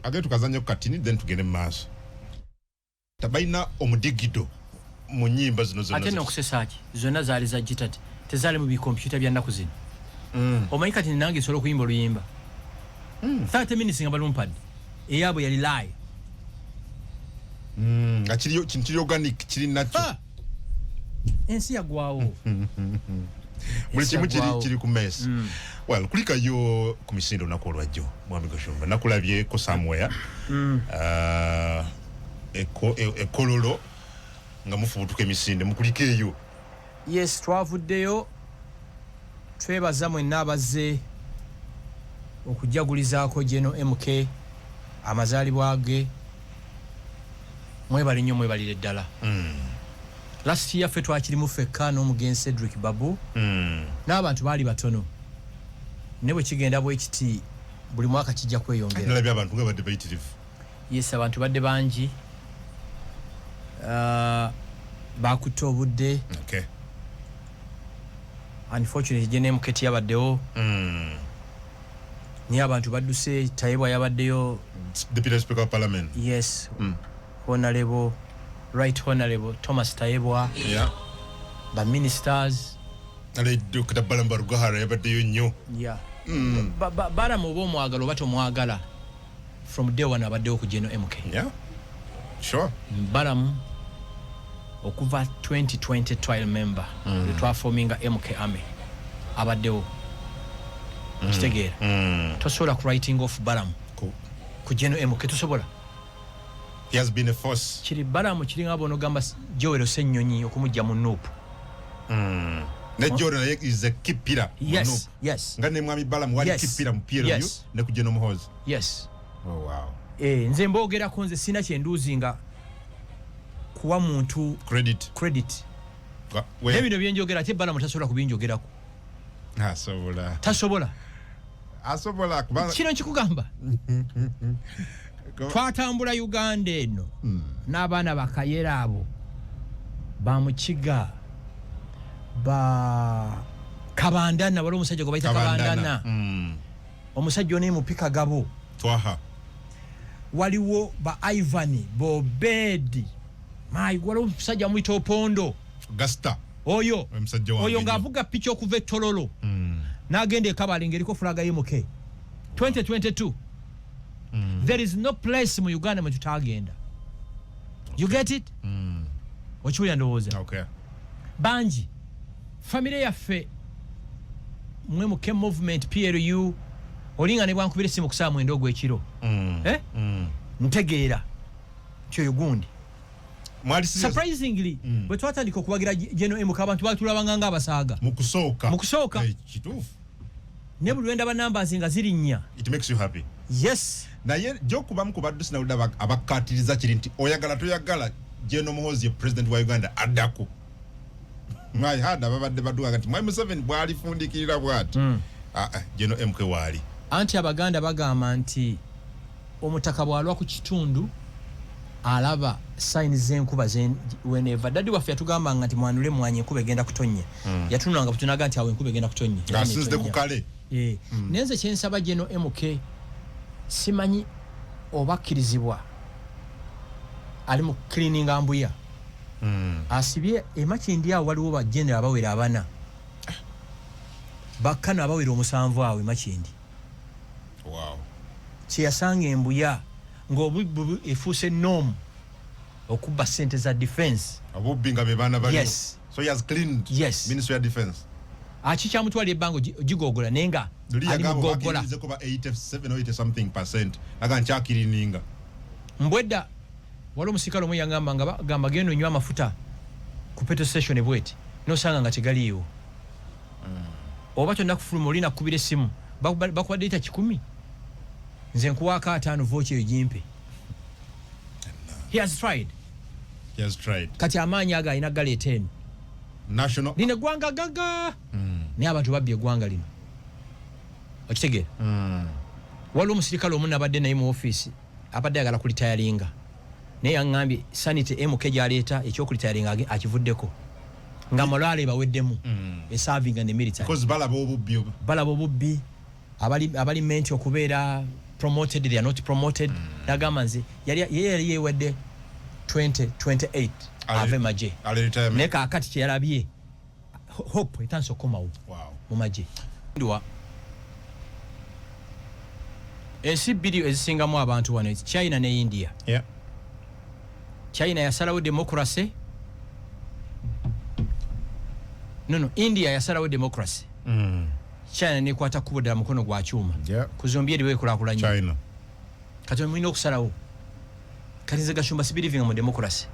S2: agetu kazanyo katini then tugende maso tabaina omudigido mu nyimba zino
S1: ate nokusesaki zonna zaali za gitati tezaali mu bikompyuta bya nnaku zino omanyi kati nange solo kuyimba oluyimba 30 minutes nga balumpad eyabo yali live
S2: nga kiri organic kiri nakyo
S1: ensi yagwawo
S2: buli kimu kiri ku mess well kulika yo ku misindo nakolwajjo mwami Goshomba nakulabye ko somewhere ekololo nga mufubutuka emisinde mukulike eyo
S1: yes twavuddeyo twebaza mwenna abazze okujagulizaako General MK amazaalibwa ge mwebali nnyo mwebalire ddala last year ffe twakirimu ffekka n'omugenzi Cedric Babu n'abantu baali batono ne bwe kigenda bwe kiti buli mwaka kijja kweyongera
S2: nalabye abantu nga badde bayitirivu
S1: yes abantu badde bangi bakutte obudde
S2: okay
S1: unfortunately General MK yabaddewo niye abantu badduse Tayebwa yabaddeyo
S2: Deputy Speaker of Parliament
S1: yes Honorable Right Honorable Thomas Tayebwa
S2: yeah
S1: ba ministers
S2: ale Dr. Balamba Rugahara yabaddeyo nnyo
S1: yeah bara mu bomwagalo bato mwagala from day one abaddewo ku General MK
S2: yeah sure
S1: Balamu okuva 2020 trial member twaforminga MK Army abaddewo kitegeera tosobola ku writing of Balamu ku General MK tosobola
S2: he has been a force
S1: kiri Balamu kiri ngabo no gamba Joel Ssenyonyi okumujja mu Nuupu
S2: ne Jordan is a key pillar
S1: yes yes
S2: ngane mwami Balamu wali key pillar mu PLU ne ku General Muhoozi
S1: yes
S2: oh wow
S1: nze mbogerako nze sina kyenduuzinga kuwa muntu credit nebino byenjogera ate Balamu tasobola kubinjogerako
S2: asobola
S1: kino nkikugamba twatambula Uganda eno n'abaana bakayera abo bamukiga ba kabandana wali omusajja gwe bayita kabandana omusajja ono mupika gabo
S2: twaha
S1: waliwo ba Ivan Bobedi mai waliwo omusajja muyita Opondo
S2: Gasta
S1: oyo ng'avuga picha okuva Tololo n'agenda ekabali ng'eriko fulaga y'MK 2022 there is no place mu Uganda mwe tutagenda you get it okiwulira ndowooza
S2: okay
S1: banji family yaffe mwe mu movement PLU olinga ne bwankubira simu kusaa mwenda ogw'ekiro ntegeera kyoyo gundi surprisingly bwe twatandika okubagira General MK abantu batulabanga nga abasaaga
S2: mu kusooka kituufu
S1: ne buli lwenda ba numbers nga ziri nnya
S2: it makes you happy
S1: yes
S2: naye jokubamu ku baddusi nawulira abakkaatiriza kiri nti oyagala toyagala General Muhoozi president wa Uganda addako my hada babadde baduka kati Mwai Museveni bwali fundikirira bwati General MK wali
S1: anti abaganda bagamba nti omutaka bwalwa ku kitundu alaba signs z'enkuba whenever dadi waffe yatugamba nti mwanule mwanye enkuba egenda kutonnya yatunanga butunaga nti awo enkuba egenda kutonnya
S2: ngasinze ku kale
S1: nenze kyensaba General MK simanyi obakkirizibwa ali mu cleaning ambuya asibye emakindi awo waliwo ba general abawera abana bakkana abawera omusanvu awo emakindi
S2: wow
S1: kyeyasanga embuya ng'obubbi efuuse norm okubba sente za defense
S2: abubbi nga be baana bali
S1: yes
S2: so he has cleaned Ministry of Defense
S1: akikyamutwala ebbango gigogola naye nga ali mugogola
S2: ko ba 87 or 80 something %. Aga nkyakirininga
S1: mbwedda waliwo omusikalo omwe yangamba nga bagamba genda onywa amafuta ku petrol station ebweti nosanga nga tegaliiwo oba tonnakufuluma olina kukubira essimu bakubadde lita 10 nze nkuwaako 5 voki eyo gimpe he has tried kati amaanyi ago alina galeeta eno
S2: national
S1: lino eggwanga gaga naye abantu babbye eggwanga lino okitegeera waliwo omusirikale omu nabadde naye mu ofiisi abadde ayagala kulitayalinga naye yaŋŋambye sanity MK gyaleeta ekyokulitayalinga akivuddeko nga malwale baweddemu esavinga ne military balaba obubbi abali menti okubeera promoted they are not promoted nagamba nze yali yewadde 2028 ave maje naye kaakati kyeyalabye hope etandise okukomawo mu maje ensi bbiri ezisingamu abantu wano China ne India China yasalawo democracy India yasalawo democracy China nekwata kubudala mukono gwa kyuma kuzombye eriwe kulakulanya
S2: China
S1: kati mulina okusalawo kati nze Gashumba sibirivinga mu democracy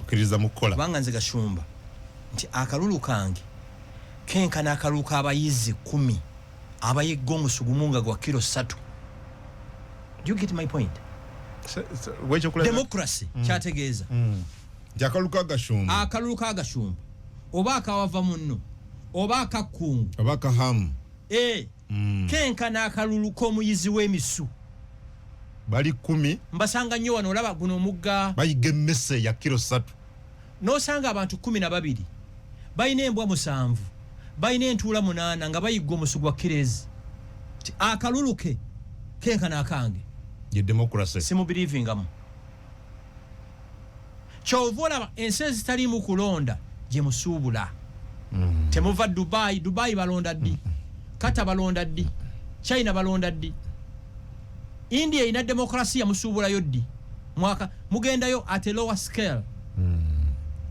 S2: okiriza mukola
S1: banga nze Gashumba nti akalulu kange kenkana akalulu k'abayizi 10 abayigga omusugumunga gwa kilo 3 do you get my point democracy kyategeeza akalulu ka Gashumba oba akawava munno oba akakkungu
S2: oba akahamu
S1: kenkana akalulu k'omuyizi w'emisu
S2: bali 10
S1: mbasanga nnyo wano olaba guno omugga
S2: bayigga emmese ya kilo 3
S1: n'osanga abantu 12 balina embwa 7 balina entuula 8 nga bayigga omusu gwa kirezi akalulu ke kenkana akange
S2: ye democracy
S1: simubirivingamu kyova olaba ensi ezitaliimu kulonda gye musuubula temuva Dubai balonda ddi Kata balonda ddi China balonda ddi India ina demokrasia musuubulayo ddi mwaka mugendayo at a lower scale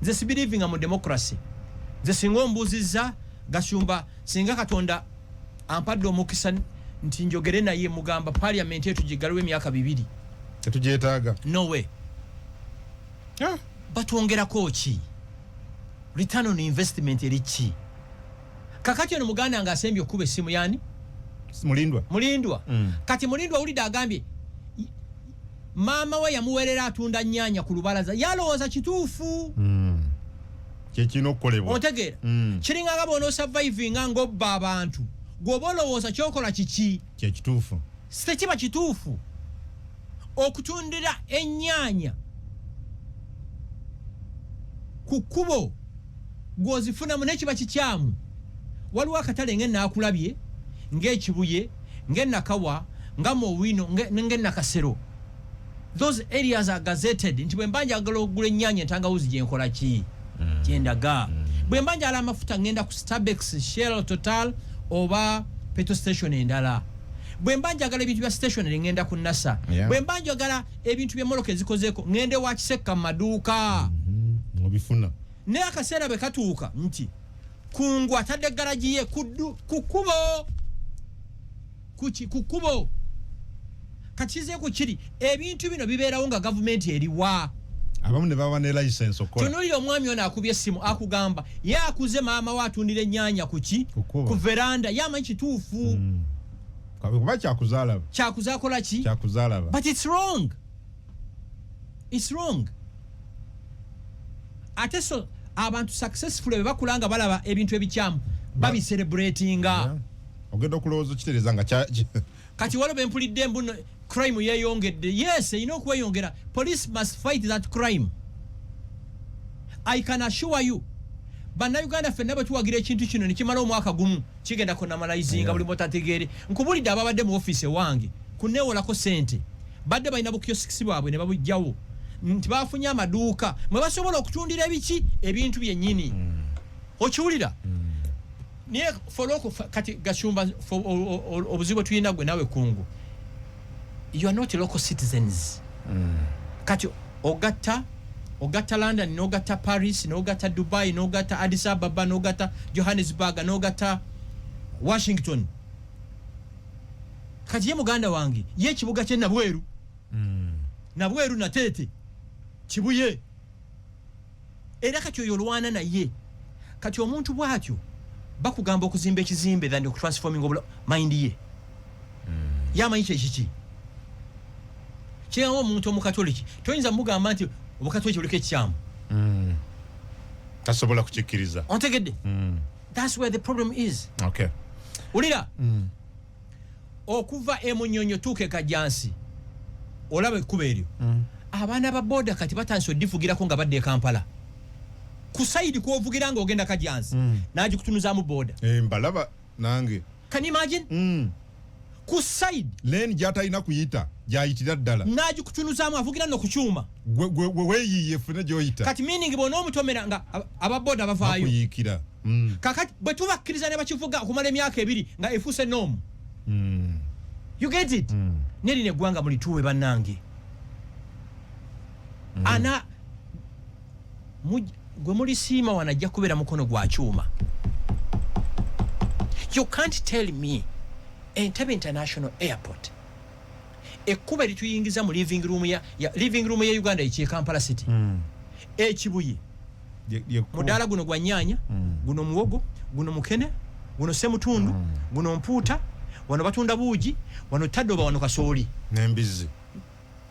S1: nze sibirivinga mu democracy nze singa ombuuzizza Gashumba singa Katonda ampadde omukisa nti njogere naye mugamba parliament yetu gigalwe emyaka 2
S2: tetugyetaaga
S1: no way batwongerako ki return on investment erichi kakati ono muganda nga asembye okuba essimu yani mulindwa kati mulindwa ulida agambye mama we yamuwerera atunda nnyanya ku lubalaza yalowooza kituufu
S2: kyekino okukolebwa
S1: otegeera kiringa nga bono survivinga ng'obba abantu gwoba olowooza kyokola kiki
S2: kyekituufu
S1: tekiba kituufu okutundira ennyaanya ku kkubo gwozifunamu nekiba kikyamu waliwo akatale ng'enaakulabye ng'ekibuye ng'enakawa nga Mowino ng'enakasero those areas are gazetted nti bwe mbanja agala okugula ennyaanya entangawuzi gye nkola ki gyendaga bwe mbanja ala amafuta ngenda ku Starbucks, Shell, Total oba petrol station endala bwe mbanja agala ebintu bya stationery ngenda ku NASA bwe mbanja agala ebintu bya moloke zikozeeko ngende wa kisekka mu maduuka
S2: obifuna
S1: ne akaseera bwe katuuka nti kungu atadde garaji ye kukubo kakize ku kiri ebintu bino bibeerawo nga gavumenti eriwa
S2: abamu ne baba ne license okola
S1: tunulira omwami ono akubye essimu akugamba ye akuze maama we atundira ennyaanya kuki ku veranda yamanyi kituufu
S2: kuba kyakuzaalaba
S1: kyakuzaakola ki
S2: kyakuzaalaba
S1: but it's wrong It's wrong. Ate so abantu successful bebakulanga balaba ebintu ebikyamu babi celebratinga.
S2: Ogenda okulowooza kitereza nga
S1: kati waliwo bempulidde mbuno crime yeyongedde. Yes, okweyongera. Police must fight that crime. I can assure you. Bannayuganda ffenna bwe tuwagira ekintu kino ne kimala omwaka gumu kigenda kunamalaizinga buli motategeere. Nkubulidde ababadde mu ofiisi ewange kunneewolako ssente badde balina bukiosiksi bwabwe ne babujjawo nti bafunye amaduuka mwe basobola okutundira ebintu byennyini. Okiwulira? Niye foloko kati Gashumba obuzibu tuyina gwe nawe kungu. You are not local citizens. Kati Ogata London, Nogata Paris, Nogata Dubai, Nogata Addis Ababa, Nogata Johannesburg, Nogata Washington. Kati ye muganda wange ye kibuga kye Nabweru. Nabweru na Tete. Kibuye. Era kati oyo olwana naye. Kati omuntu bwatyo bakugamba okuzimba ekizimbe than transforming mind ye. Yamanyi kiki. Kyewo omuntu omukatoliki toyinza mugamba nti obukatoliki buliko ekyamu.
S2: Tasobola kukikkiriza.
S1: Ontegedde? That's where the problem is.
S2: Okay.
S1: Ulira? Okuva emunyonyo tuuke Kajjansi olaba ekkuba eryo. Abaana ba boda kati batandise oddivugirako nga badde e Kampala. Ku sayidi kw'ovugira nga ogenda Kajjansi n'agikutunuzaamu boda.
S2: Mbalaba nange.
S1: Can you imagine? Ku sayidi
S2: lane gy'atalina kuyita gy'ayitira ddala
S1: n'agikutunuzaamu avugira no ku kyuma.
S2: Gwe weeyiiye ffene gy'oyita.
S1: Kati meaning bona omutomera nga ababoda bavaayo.
S2: Bakuyiikira.
S1: Kakati bwe tubakkiriza ne bakivuga okumala emyaka 2 nga efuuse noomu. You get it? Neri ne gwanga mulituwe bannange. Ana gwe muli siima wanajja kubeera mukono gwa kyuma. You can't tell me Entebbe International Airport ekkuba lituyingiza mu living room ya Uganda eky'e Kampala City. Ekibuye mudaala guno gwa nnyaanya, guno muwogo, guno mukene, guno semutundu, guno mpuuta, wano batunda buugi, wano taddoba, wano kasooli
S2: n'embizzi.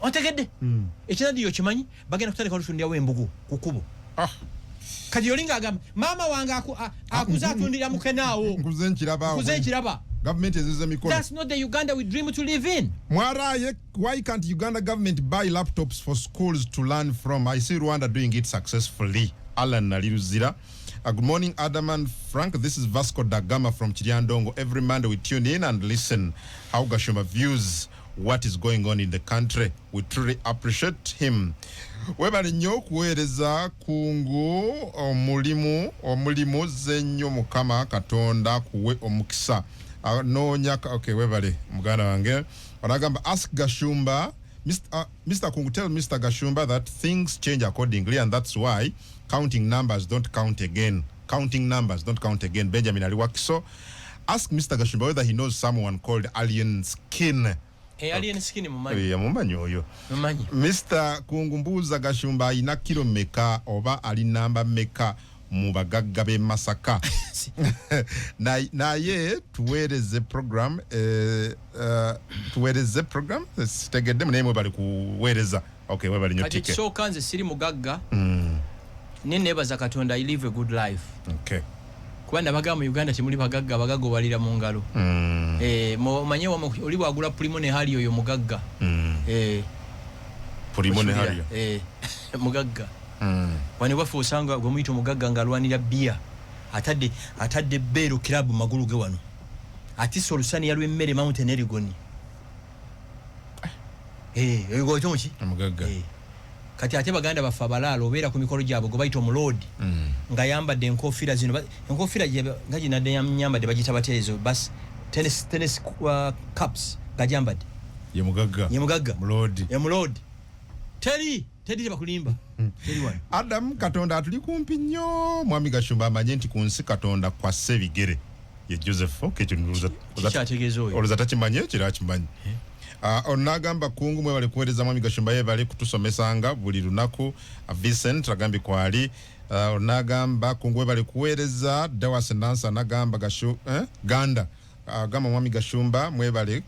S1: Otegedde? Ekinadi yo kimanyi bagenda kutandika olutundirawo embugu ku kkubo. Kati yolinga agamba maama wange akuze atundira mukenaawo.
S2: Nkuze nkiraba. Government is a
S1: That's not the Uganda we dream to live in.
S2: Mwaraye, why can't Uganda government buy laptops for schools to learn from? I see Rwanda doing it successfully. Alan Naliruzira. Good morning, Adam and Frank. This is Vasco da Gama from Chiriandongo. Every Monday we tune in and listen how Gashumba views what is going on in the country. We truly appreciate him. Webali nnyo kuweereza kungu omulimu zenyo Mukama Katonda kuwe omukisa. Okay, webali muganda wange wanagamba ask Gashumba Mr. Kungu, tell Mr. Gashumba that things change accordingly and that's why counting numbers don't count again. Benjamin Aliwakiso, ask Mr. Gashumba whether he knows someone called Alien Skin.
S1: Alien Skin mumanyi.
S2: Mumanyi oyo.
S1: Mumanyi.
S2: Mr. Kungu mbuuza Gashumba alina kilo meka oba ali namba meka mu bagagga b'e Masaka. Naye tuweereze program tegedde naye mwebali kuweereza. Okay, webali nnyo tike.
S1: Kati kisooka nze siri mugagga. Neneebaza Katonda I live a good life.
S2: Okay.
S1: Kuba nabaga mu Uganda temuli bagagga balira mu ngalo. Manye oli bwagula Primo ne hali oyo mugagga.
S2: Primo ne hali.
S1: Mugagga. Wani wafu osanga gwe muyita mugagga ngalwanira bia. Atadde Bero Club magulu ge wano. Ati solusani yalwe mmere Mountain Erigoni. Ego tonchi.
S2: Mugagga.
S1: Kati ate baganda bafa balalo obeera ku mikolo gyabo go bayita omulodi nga yambadde enkofiira zino enkofiira nga ginadde yambadde bagita bateezo bas tennis caps gajambadde
S2: ye mugagga mulodi teri bakulimba teri wano. Adam Katonda atuli kumpi nnyo mwami Gashumba amanye nti ku nsi Katonda kwa sebigere ye Joseph okekyo oluza takimanye kirakimanyi. Onagamba kungu mwe bali kuweereza mwami Gashumba ye bali kutusomesanga buli lunaku. Vincent agambye kwali onagamba kungu we bali kuweereza Dawas Nansa nagamba Ganda agamba mwami Gashumba mwe bali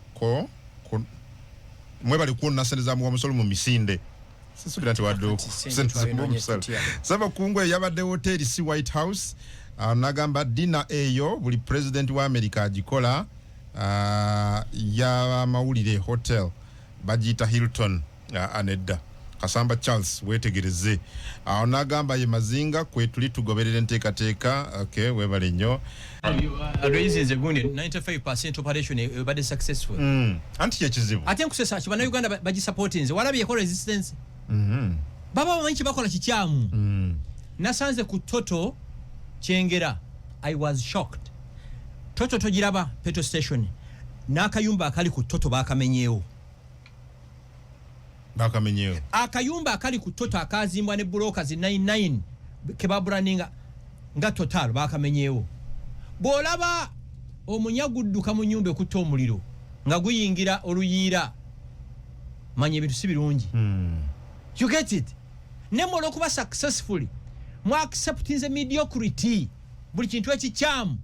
S2: kunnaseneza mu musolo mu misinde sisubira nti wadde saba kungwe yabadde hoteli si White House nagamba dina eyo buli president wa America agikola ya mawulire hotel bajita Hilton anedda Kasamba Charles wetegereze nagamba ye mazinga kwetuli tugoberere nteekateeka okay webale nnyo
S1: reasons gundi 95% operation bade successful
S2: anti yekizibu
S1: ate nkusesa kibana Uganda baji supporting walabiye ko resistance baba bamanyi bakola kikyamu nasanze ku Toto Kyengera. I was shocked. Toto togiraba petrol station n'akayumba akali ku Toto bakamenyeewo akayumba akali ku Toto akazimbwa ne brokers 99 kebabraninga nga Total bakamenyeewo bolaba omunyagudduka mu nyumba ekutta omuliro nga guyingira oluyiira manye ebintu si birungi you get it nemolo kuba successfully mu accepting the mediocrity buli kintu ekikyamu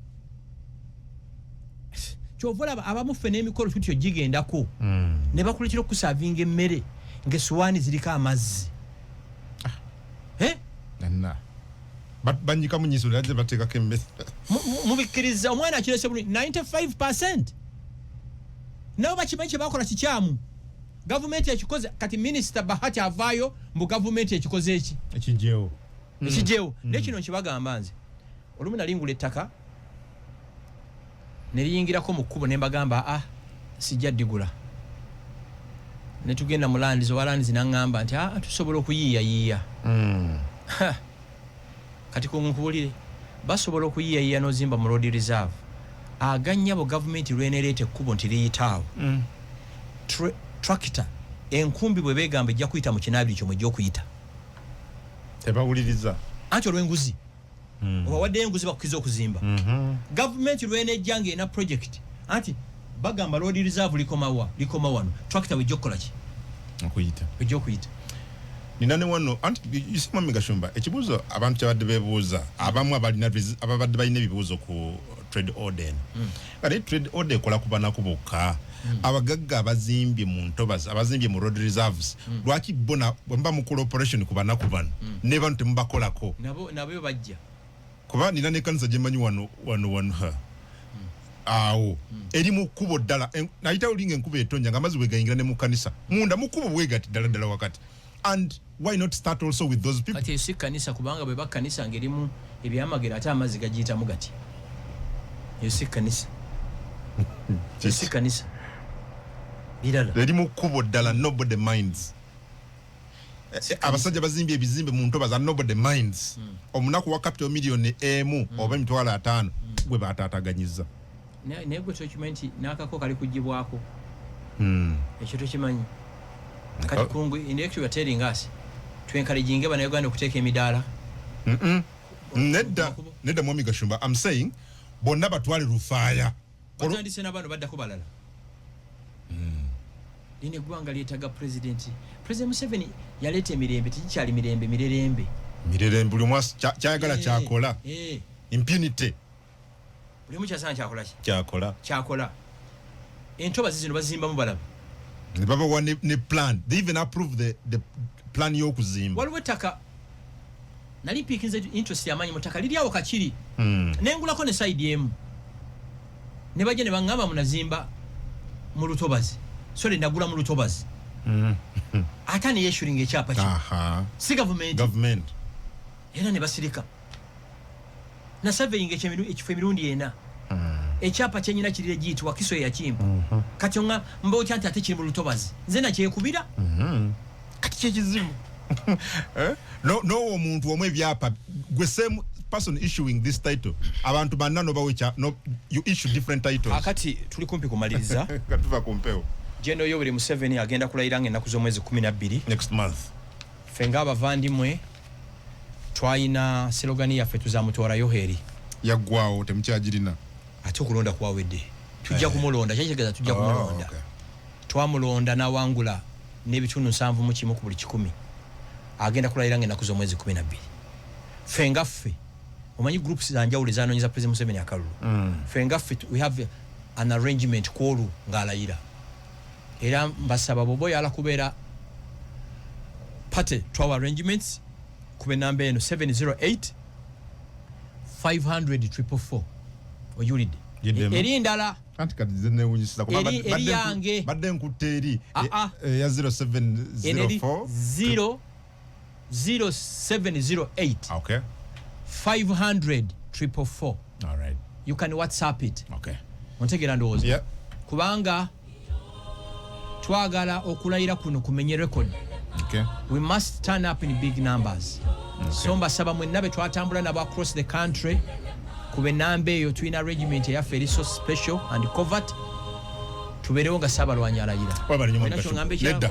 S1: kyovola abamufe n'emikolo tutyo gigendako ne bakuletera okusavinga emmere ng'essuwaani ziriko amazzi
S2: banyika munyiso lyaje bateekako emmere
S1: mubikkiriza omwana akirese bulungi 95% nabo bakimanyi kye bakola kikyamu gavumenti ekikoze kati minisita Bahati avaayo mbu gavumenti ekikoze eki
S2: ekijeewo
S1: nekino nkibagamba nze olumu nalingula ettaka neliyingirako mu kkubo ne mbagamba sijja ddigula ne tugenda mu landizo walandizi naŋŋamba nti tusobola okuyiiyayiiya kati kunkubulire basobola okuyiiyayiiya n'ozimba mu road reserve agannyabo gavumenti lwenereeta ekkubo nti liyitaawo tractor enkumbi bwe beegamba ejja kuyita mu kinaabiri kyo mwejja okuyita
S2: tebawuliriza
S1: anti olw'enguzi obawaddeyo enguzi bakukiza okuzimba gavumenti lwenejja ng'ena project anti bagamba road reserve likoma wano tractor wejja okukola ki wejja okuyita
S2: nina ne wano anti yusima Migashumba ekibuuzo abantu kyabadde beebuuza abamu ababadde balina ebibuuzo ku trade order kale trade order ekola ku banaku bokka abagagga abazimbye mu ntobazi abazimbye mu road reserves lwaki bona bamba mu operation ku banaku bano ne bantu temubakolako
S1: nabo bajja
S2: kuba nina ne kanisa gyemanyi wano awo eri mu kkubo ddala nayita olinga enkuba etonnya nga amazzi bwegayingira ne mu kanisa munda mu kkubo bwegati ddala wakati and why not start also with those people
S1: kati esi kanisa kubanga bwe bakkanisa ngerimu ebyamagero ate amazzi gagiyitamu gati esi kanisa birala
S2: eri mu kkubo ddala nobody minds abasajja bazimbye ebizimbe mu ntobazi nobody minds omunaku wa capital million emu oba emitwalo 5 gwe bataataganyiza
S1: naye gwe tokimanyi n'akako kali kugibwako ekyo tokimanyi kati kungu indirectly you're telling us twenkalejinge bana Uganda okuteeka emidaala
S2: nedda mwami Gashumba I'm saying bonna batwale rufaaya
S1: batandise n'abantu baddako balala lino eggwanga lyetaaga president Museveni yaleeta emirembe tekikyali mirembe
S2: buli omu kyayagala kyakola impunity
S1: buli omu kyasaana kyakola ki
S2: kyakola
S1: entobazi zino bazimbamu balaba
S2: ne babawa ne plan they even approve the plan y'okuzimba
S1: waliwo ettaka nali mpiikinze interest y'amaanyi mu ttaka liri awo kakiri nengulako ne side emu ne bajja ne baŋŋamba munazimba mu lutobazi nagula mu lutobazi ate ne yeeshulinga ekyapa ki si
S2: government
S1: era ne basirika na surveying ekifo emirundi ena ekyapa kyenyina kirire giyitibwa kiso yakimpa kati nga mbawotya nti ate kiri mu lutobazi nze nakyekubira kati kyekizibu
S2: no omuntu omu ebyapa gwe same person issuing this title abantu banna you issue different titles
S1: akati tuli kumpi kumaliriza
S2: katuva kumpewo
S1: General Yoweri Museveni agenda kulayira ng'ennaku z'omwezi 12
S2: next month
S1: fenga abavandimwe twayina slogani yaffe tuzamutwala Yoheri
S2: yaggwawo temukyagirina
S1: ate okulonda kwawedde tujja kumulonda kyekitegeeza tujja kumulonda twamulonda n'awangula n'ebitundu 7 ku buli 100 agenda kulayira ng'ennaku z'omwezi 12 fengaffe omanyi groups zanjawulo ezanoonyeza President Museveni akalulu fengaffe we have an arrangement kwolu ng'alayira era mbasaba boboyala kubeera pate twawa arrangements kube namba eno 708 500 oyulidde eri ndala
S2: kanti kadize newunyisa kuba
S1: eri yange
S2: badde nkutte eri ya 0704
S1: 0708
S2: okay
S1: 500
S2: all right
S1: you can WhatsApp it
S2: okay
S1: ontegera ndowooza
S2: yeah
S1: kubanga twagala okulayira kuno kumenye record
S2: okay
S1: we must turn up in big numbers okay. So mbasaba mwenna be twatambula nabo across the country kube namba eyo tulina regiment yaffe eri so special and covert tubeerewo nga Saabalwanyi alayira.